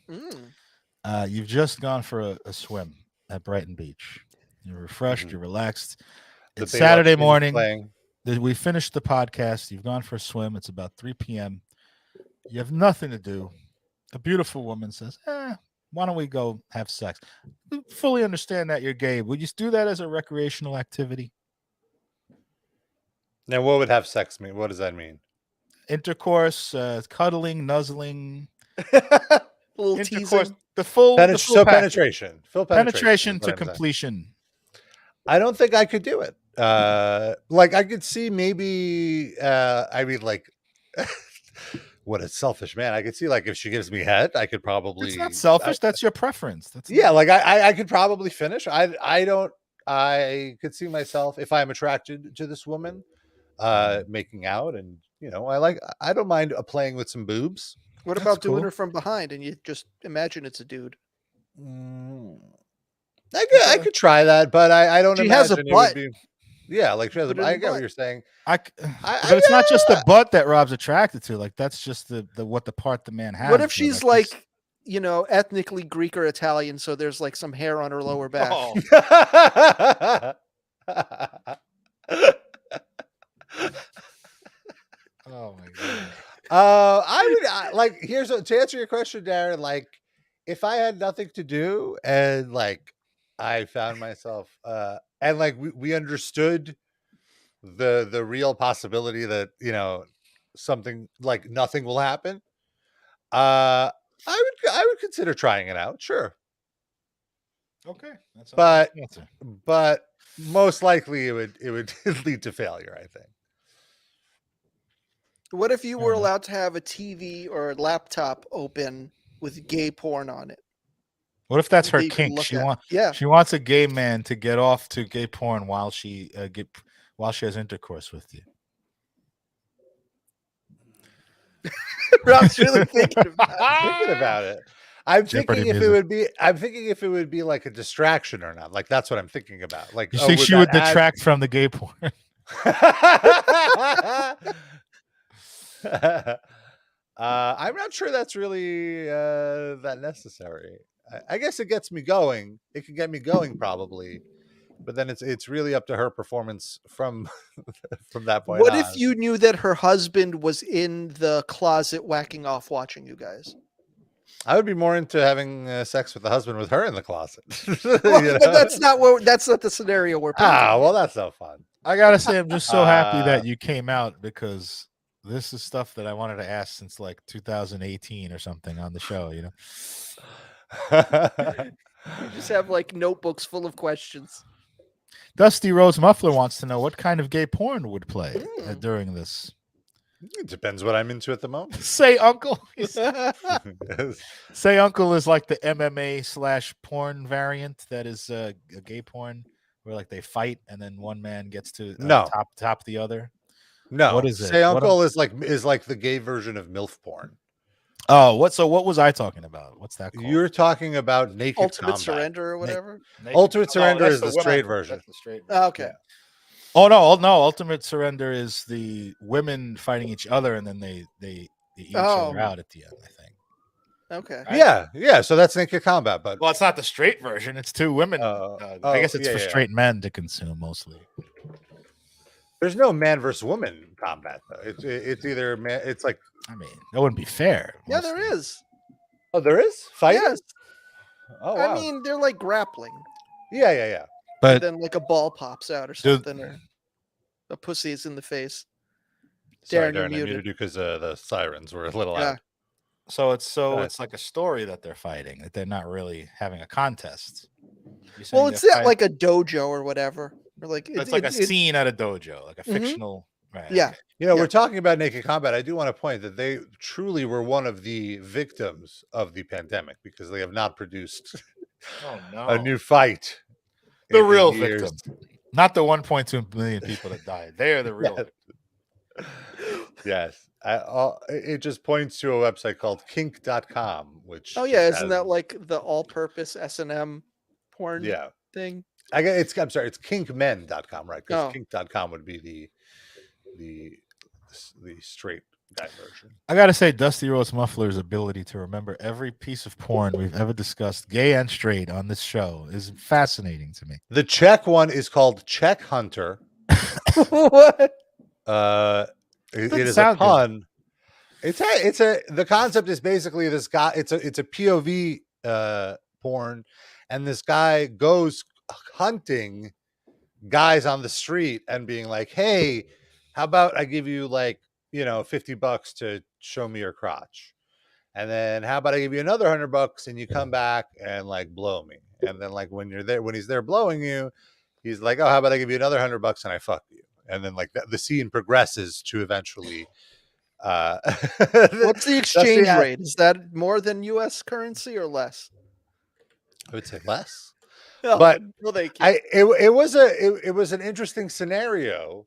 You've just gone for a swim at Brighton Beach. You're refreshed, you're relaxed. It's Saturday morning. We finished the podcast. You've gone for a swim. It's about 3 p.m. You have nothing to do. A beautiful woman says, why don't we go have sex? Fully understand that you're gay. Would you do that as a recreational activity? Now, what would have sex mean? What does that mean? Intercourse, cuddling, nuzzling. A little teasing. The full penetration. Full penetration to completion. I don't think I could do it. Like I could see maybe, like what a selfish man. I could see like if she gives me head, I could probably. It's not selfish. That's your preference. Like I could probably finish. I could see myself if I'm attracted to this woman, making out, and I don't mind playing with some boobs. What about doing her from behind and you just imagine it's a dude? I could try that, but I don't. She has a butt. Like she has. I get what you're saying. But it's not just the butt that Rob's attracted to. Like that's just the part the man has. What if she's like ethnically Greek or Italian? So there's like some hair on her lower back. Oh my god. I would like to answer your question, Darren. Like, if I had nothing to do and like I found myself and like we understood the real possibility that something like nothing will happen, I would consider trying it out. Sure. Okay, that's but most likely it would lead to failure, I think. What if you were allowed to have a TV or a laptop open with gay porn on it? What if that's her kink? She wants a gay man to get off to gay porn while she has intercourse with you. Rob's really thinking about it. I'm thinking if it would be like a distraction or not. Like that's what I'm thinking about. Like you think she would detract from the gay porn? I'm not sure that's really that necessary. I guess it gets me going. It can get me going probably, but then it's really up to her performance from that point. What if you knew that her husband was in the closet whacking off watching you guys? I would be more into having sex with the husband with her in the closet. But that's not the scenario we're painting. Well, that's no fun. I gotta say, I'm just so happy that you came out, because this is stuff that I wanted to ask since like 2018 or something on the show. You just have like notebooks full of questions. Dusty Rose Muffler wants to know what kind of gay porn would play during this. It depends what I'm into at the moment. Say Uncle. Say Uncle is like the MMA / porn variant that is a gay porn where like they fight and then one man gets to top the other. No, what is it? Say Uncle is like the gay version of MILF porn. Oh, what was I talking about? What's that called? You're talking about Naked Ultimate Combat. Surrender or whatever. Ultimate Surrender is the straight version. That's the straight version. Oh, okay. Yeah. Oh no! Ultimate Surrender is the women fighting each other, and then they eat each other out at the end, I think. Okay. Right? Yeah. So that's Naked Combat, but it's not the straight version. It's two women. I guess it's for straight men to consume mostly. There's no man versus woman combat though. It's either man. It's like, I mean, that wouldn't be fair. Yeah, there is. Oh, there is fighting. Yes. Oh, wow. I mean, they're like grappling. Yeah. But and then like a ball pops out or something, or a pussy is in the face. Darren, I muted you because the sirens were a little loud. So it's like a story that they're fighting, that they're not really having a contest. Well, it's not like a dojo or whatever. Or like it's like a scene at a dojo, like a fictional. Right. Yeah. We're talking about Naked Combat. I do want to point that they truly were one of the victims of the pandemic because they have not produced a new fight. The real victims, not the 1.2 million people that died. They are the real victims. Yes. It just points to a website called kink.com, which isn't that like the all-purpose S&M porn thing? I'm sorry, it's kinkmen.com, right? Because kink.com would be the straight guy version. I gotta say, Dusty Rose Muffler's ability to remember every piece of porn we've ever discussed, gay and straight, on this show is fascinating to me. The Czech one is called Czech Hunter. What? It is a pun. Good. The concept is basically this guy. It's a POV porn, and this guy goes hunting guys on the street and being like, "Hey, how about I give you like $50 to show me your crotch, and then how about I give you another $100 and you come back and like blow me, and then like when he's there blowing you, he's like, oh, how about I give you another $100 and I fuck you." And then like the scene progresses to eventually. What's the exchange rate? Is that more than U.S. currency or less? I would say less. But it was an interesting scenario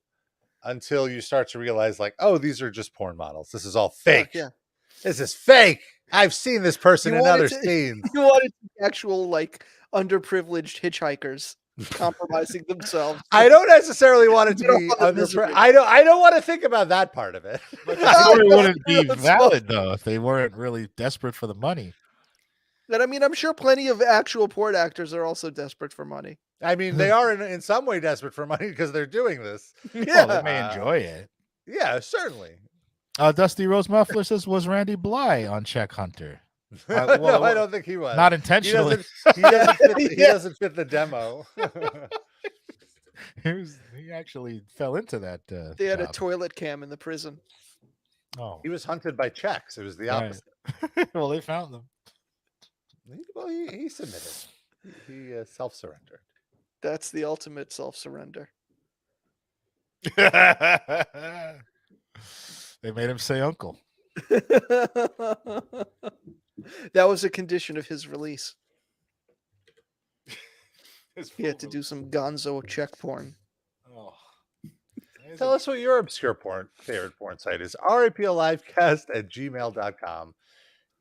until you start to realize like, oh, these are just porn models. This is all fake. Yeah. This is fake. I've seen this person in other scenes. You wanted actual like underprivileged hitchhikers compromising themselves. I don't necessarily want it to be I don't want to think about that part of it. But the story wouldn't be valid though if they weren't really desperate for the money. And I mean, I'm sure plenty of actual porn actors are also desperate for money. I mean, they are in some way desperate for money because they're doing this. Yeah, they may enjoy it. Yeah, certainly. Dusty Rose Muffler says, was Randy Bly on Check Hunter? No, I don't think he was. Not intentionally. He doesn't fit the demo. He actually fell into that. They had job. a toilet cam in the prison. Oh, he was hunted by Czechs. It was the opposite. Right. Well, they found them. Well, he submitted. He self-surrendered. That's the ultimate self-surrender. They made him say uncle. That was a condition of his release. He had to do some gonzo Czech porn. Oh. Tell us what your obscure favorite porn site is. raplivecast@gmail.com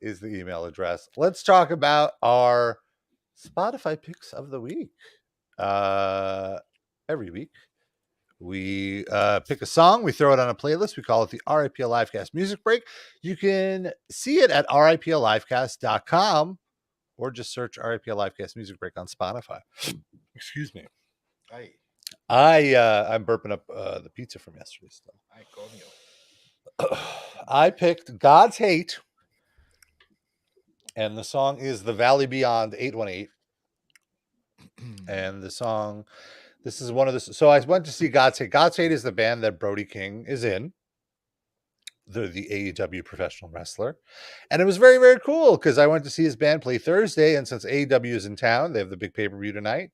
is the email address. Let's talk about our Spotify picks of the week. Every week, we pick a song, we throw it on a playlist. We call it the RIPL Livecast Music Break. You can see it at riplivecast.com or just search RIPL Livecast Music Break on Spotify. Excuse me. I'm burping up the pizza from yesterday still. I picked God's Hate, and the song is The Valley Beyond 818. And the song, this is one of the, so I went to see God's Hate. God's Hate is the band that Brody King is in. They're the AEW professional wrestler. And it was very, very cool because I went to see his band play Thursday. And since AEW is in town, they have the big pay-per-view tonight.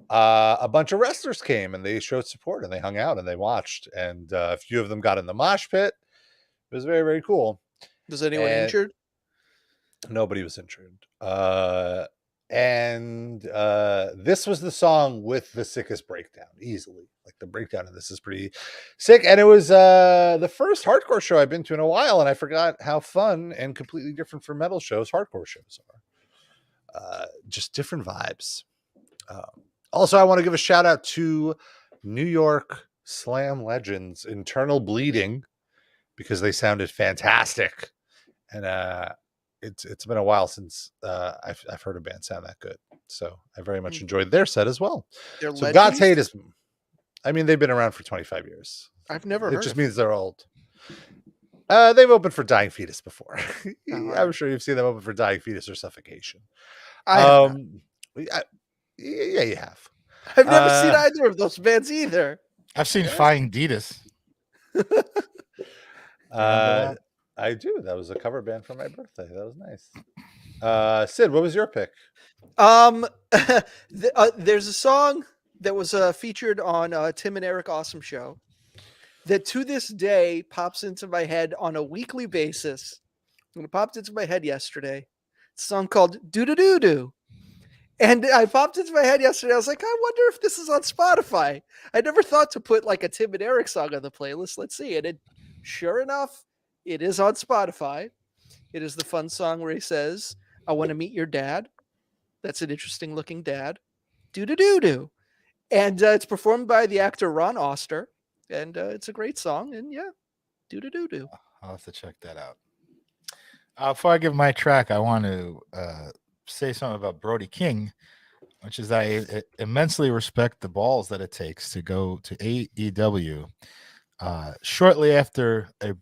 A bunch of wrestlers came and they showed support and they hung out and they watched. And a few of them got in the mosh pit. It was very, very cool. Was anyone injured? Nobody was injured. And this was the song with the sickest breakdown, easily. Like the breakdown of this is pretty sick. And it was the first hardcore show I've been to in a while, and I forgot how fun and completely different from metal shows hardcore shows are. Just different vibes. Also, I want to give a shout out to New York Slam legends Internal Bleeding, because they sounded fantastic. And it's been a while since I've heard a band sound that good. So I very much enjoyed their set as well. So legends? God's Hate is, I mean, they've been around for 25 years. I've never heard. It just means they're old. They've opened for Dying Fetus before. I'm sure you've seen them open for Dying Fetus or Suffocation. Yeah, you have. I've never seen either of those bands either. I've seen Fying Ditas. I do. That was a cover band for my birthday. That was nice. Sid, what was your pick? There's a song that was featured on Tim and Eric Awesome Show that to this day pops into my head on a weekly basis. And it popped into my head yesterday. It's a song called Doo Doo Doo Doo. And I popped into my head yesterday. I was like, I wonder if this is on Spotify. I never thought to put like a Tim and Eric song on the playlist. Let's see. And sure enough, it is on Spotify. It is the fun song where he says, I want to meet your dad. That's an interesting looking dad. Doo doo doo doo. And it's performed by the actor Ron Oster. And it's a great song. And yeah, doo doo doo doo. I'll have to check that out. Before I give my track, I want to say something about Brody King, which is I immensely respect the balls that it takes to go to AEW shortly after a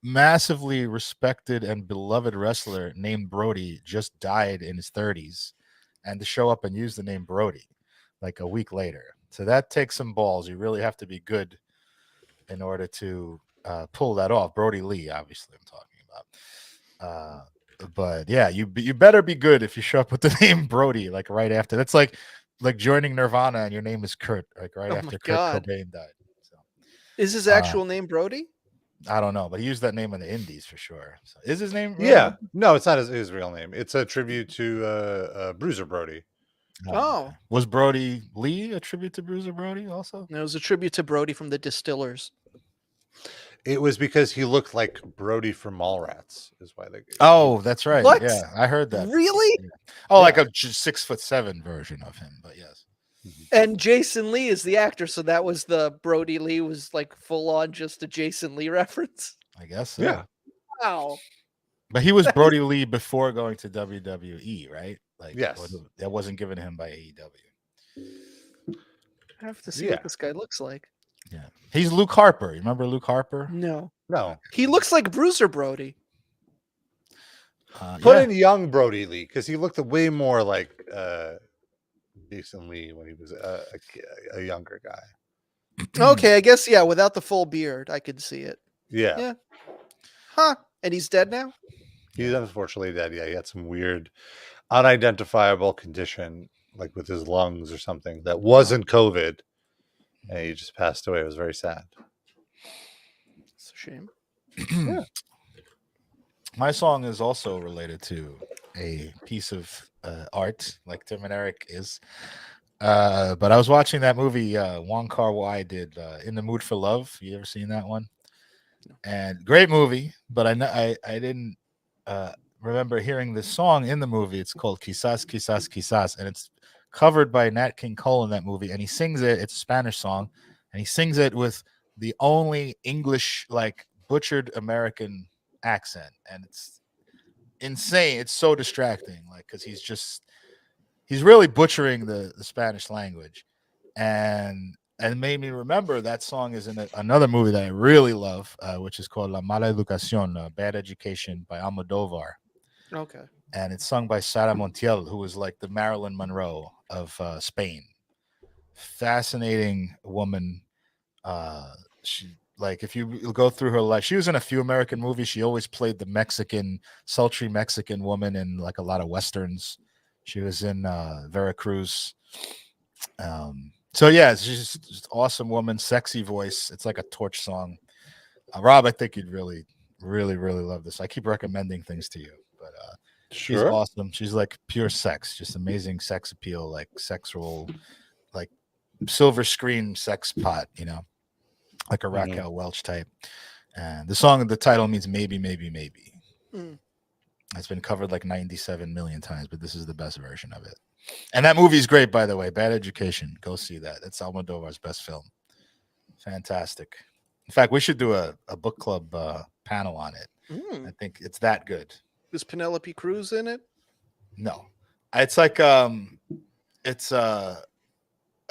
massively respected and beloved wrestler named Brody just died in his 30s, and to show up and use the name Brody like a week later. So that takes some balls. You really have to be good in order to pull that off. Brody Lee, obviously, I'm talking about. But yeah, you better be good if you show up with the name Brody like right after. That's like joining Nirvana and your name is Kurt, like right after Kurt Cobain died. So, is his actual name Brody? I don't know, but he used that name in the Indies for sure. So, is his name? Really? Yeah, no, it's not his real name. It's a tribute to Bruiser Brody. Oh, was Brody Lee a tribute to Bruiser Brody also? No, it was a tribute to Brody from the Distillers. It was because he looked like Brody from Mallrats, is why they. Oh, that's right. What? Yeah, I heard that. Really? Yeah. Oh, yeah. Like a 6'7" version of him, but yes. And Jason Lee is the actor, so that was the Brody Lee was like full on just a Jason Lee reference. I guess so. Yeah. Wow. But he was Brody Lee before going to WWE, right? Like, yes, that wasn't given to him by AEW. I have to see what this guy looks like. Yeah, he's Luke Harper. You remember Luke Harper? No. No. He looks like Bruiser Brody. Put in young Brody Lee, because he looked way more like Jason Lee when he was a younger guy. Okay, I guess, yeah, without the full beard, I could see it. Yeah. Huh. And he's dead now? He's unfortunately dead. Yeah, he had some weird, unidentifiable condition, like with his lungs or something, that wasn't COVID. And he just passed away. It was very sad. It's a shame. Yeah. My song is also related to a piece of art, like Tim and Eric is. But I was watching that movie Wong Kar-wai did, In the Mood for Love. You ever seen that one? And great movie, but I didn't remember hearing this song in the movie. It's called Quizás, Quizás, Quizás, and it's covered by Nat King Cole in that movie, and he sings it. It's a Spanish song, and he sings it with the only English, like, butchered American accent, and it's insane. It's so distracting, like, because he's really butchering the Spanish language, and it made me remember that song is in another movie that I really love, which is called La Mala Educación, Bad Education, by Almodovar. Okay. And it's sung by Sara Montiel, who was like the Marilyn Monroe of Spain. Fascinating woman. She, like, if you go through her life, she was in a few American movies. She always played the sultry Mexican woman in like a lot of Westerns. She was in Veracruz. So yeah, she's just awesome woman, sexy voice. It's like a Torch song. Rob, I think you'd really, really, really love this. I keep recommending things to you, but she's awesome. She's like pure sex, just amazing sex appeal, like sexual, like silver screen sex pot, like a Raquel Welch type. And the title means maybe, maybe, maybe. It's been covered like 97 million times, but this is the best version of it. And that movie's great, by the way. Bad Education. Go see that. It's Almodovar's best film. Fantastic. In fact, we should do a book club panel on it. I think it's that good. Is Penelope Cruz in it? No. It's like it's a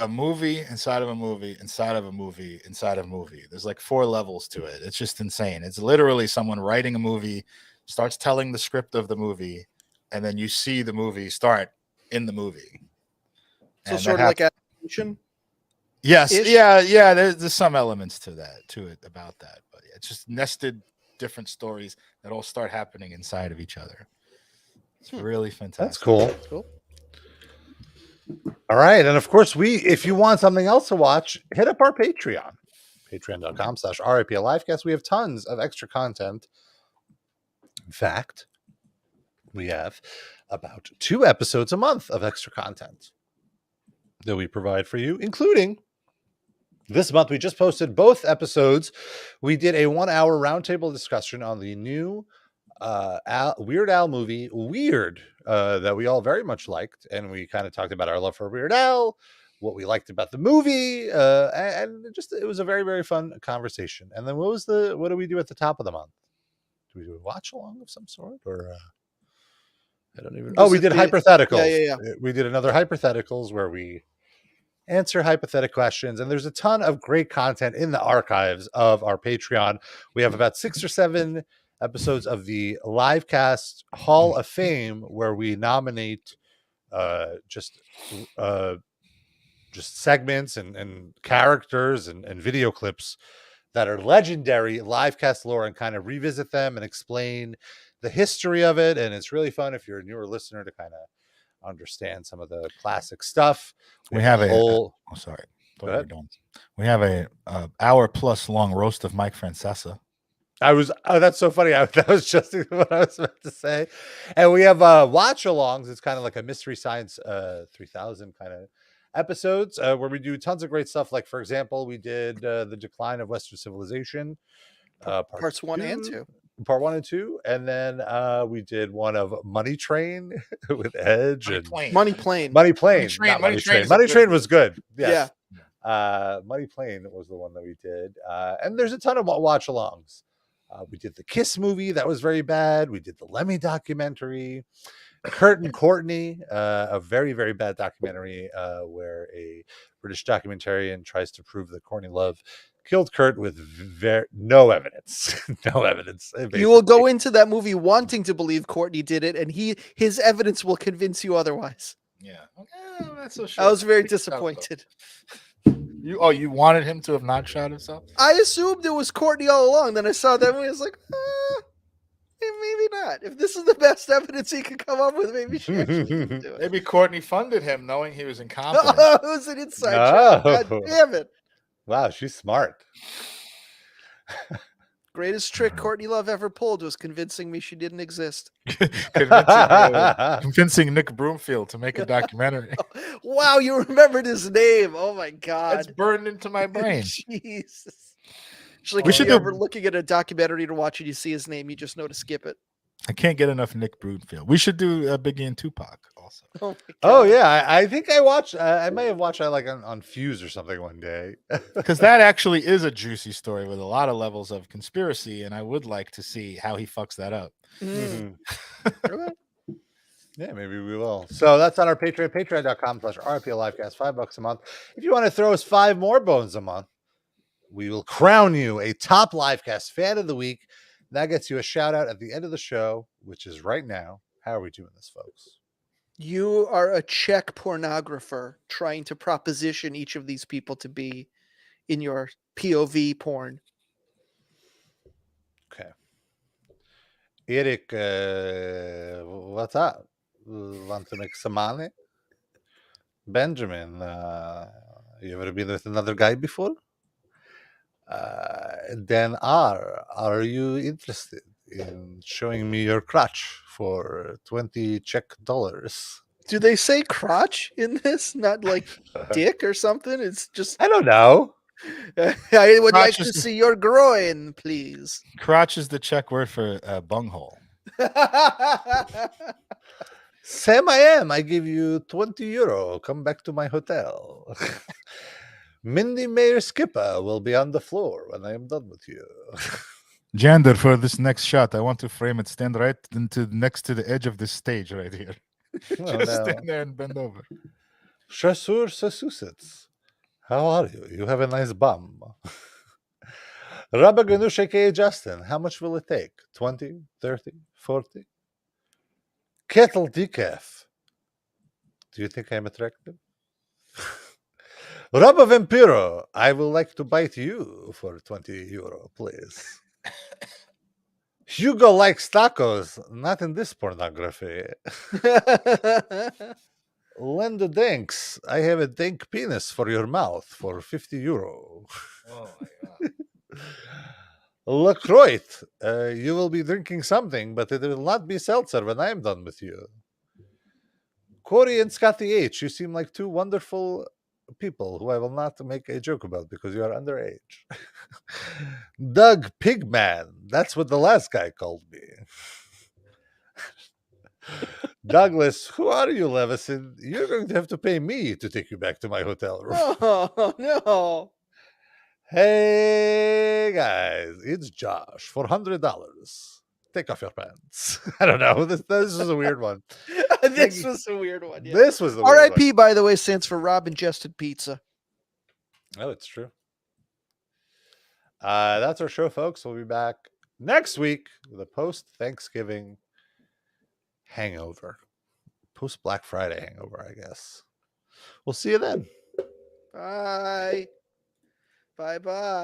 movie inside of a movie inside of a movie inside of a movie. There's like 4 levels to it. It's just insane. It's literally someone writing a movie, starts telling the script of the movie, and then you see the movie start in the movie. So sort of like animation? Yes. Yeah. There's some elements to it about that, but it's just nested different stories that all start happening inside of each other. It's really fantastic. That's cool. All right. And of course, if you want something else to watch, hit up our Patreon. Patreon.com/RIPL Livecast. We have tons of extra content. In fact, we have about 2 episodes a month of extra content that we provide for you, including this month. We just posted both episodes. We did a 1-hour roundtable discussion on the new Weird Al movie, Weird, that we all very much liked. And we kind of talked about our love for Weird Al, what we liked about the movie, and just it was a very, very fun conversation. And then what do we do at the top of the month? Do we do a watch along of some sort, or I don't even. Oh, we did hypotheticals. Yeah. We did another hypotheticals where we answer hypothetical questions, and there's a ton of great content in the archives of our Patreon. We have about 6 or 7 episodes of the Livecast Hall of Fame where we nominate just segments and characters and video clips that are legendary Livecast lore, and kind of revisit them and explain the history of it. And it's really fun if you're a newer listener to kind of understand some of the classic stuff. We have we have a hour plus long roast of Mike Francesa. That's so funny. That was just what I was about to say. And we have watch alongs. It's kind of like a Mystery Science 3000 kind of episodes where we do tons of great stuff. Like, for example, we did the Decline of Western Civilization, parts 1 and 2. Part 1 and 2, and then we did one of Money Train with Edge Money Plane. Money Train was good. Yes. Yeah. Money Plane was the one that we did, and there's a ton of watch alongs. We did the Kiss movie that was very bad. We did the Lemmy documentary, Kurt and Courtney, a very, very bad documentary where a British documentarian tries to prove that Courtney Love killed Kurt with no evidence. No evidence. You will go into that movie wanting to believe Courtney did it, and his evidence will convince you otherwise. Yeah. That's so I was very disappointed. You wanted him to have not shot himself? I assumed it was Courtney all along. Then I saw that movie. I was like, maybe not. If this is the best evidence he could come up with, maybe she actually didn't do it. Maybe Courtney funded him knowing he was incompetent. It was an inside joke. God damn it. Wow, she's smart. Greatest trick Courtney Love ever pulled was convincing me she didn't exist. Convincing Nick Broomfield to make a documentary. Wow, you remembered his name. Oh my God. It's burned into my brain. Jesus. It's like if you're ever looking at a documentary to watch and you see his name, you just know to skip it. I can't get enough Nick Broomfield. We should do Biggie and Tupac also. Oh yeah, I think I watched. I may have watched that like on Fuse or something one day. Because that actually is a juicy story with a lot of levels of conspiracy, and I would like to see how he fucks that up. Yeah, maybe we will. So that's on our Patreon, patreon.com/RPLivecast, $5 a month. If you want to throw us 5 more bones a month, we will crown you a top Livecast fan of the week. That gets you a shout out at the end of the show, which is right now. How are we doing this, folks? You are a Czech pornographer trying to proposition each of these people to be in your POV porn. Okay. Eric, what's up? Want to make some money? Benjamin, you ever been with another guy before? Dan R, are you interested in showing me your crotch for $20 Czech dollars? Do they say crotch in this? Not like dick or something? It's just... I don't know. I would like to see your groin, please. Crotch is the Czech word for bunghole. Sam, I am. I give you €20. Come back to my hotel. Mindy Mayer Skipper will be on the floor when I am done with you. Jander, for this next shot, I want to frame it. Stand right next to the edge of this stage right here. Stand there and bend over. Chasseur Sassusets. How are you? You have a nice bum. Rabba Ganusha K. Justin. How much will it take? 20, 30, 40? Kettle Decaf. Do you think I'm attractive? Rabba Vampiro. I would like to bite you for €20, please. Hugo likes tacos, not in this pornography. Linda Dinks, I have a dank penis for your mouth for €50. Oh my God. LaCroix, you will be drinking something, but it will not be seltzer when I am done with you. Corey and Scotty H, you seem like 2 wonderful people who I will not make a joke about because you are underage. Doug Pigman, that's what the last guy called me. Douglas, who are you, Levison? You're going to have to pay me to take you back to my hotel room. Oh, no. Hey, guys, it's Josh for $100. Take off your pants. I don't know. This was a weird one. This was a weird one. Yeah. This was the R.I.P., by the way, stands for Rob Ingested Pizza. Oh, it's true. That's our show, folks. We'll be back next week with a post-Thanksgiving hangover. Post-Black Friday hangover, I guess. We'll see you then. Bye. Bye-bye.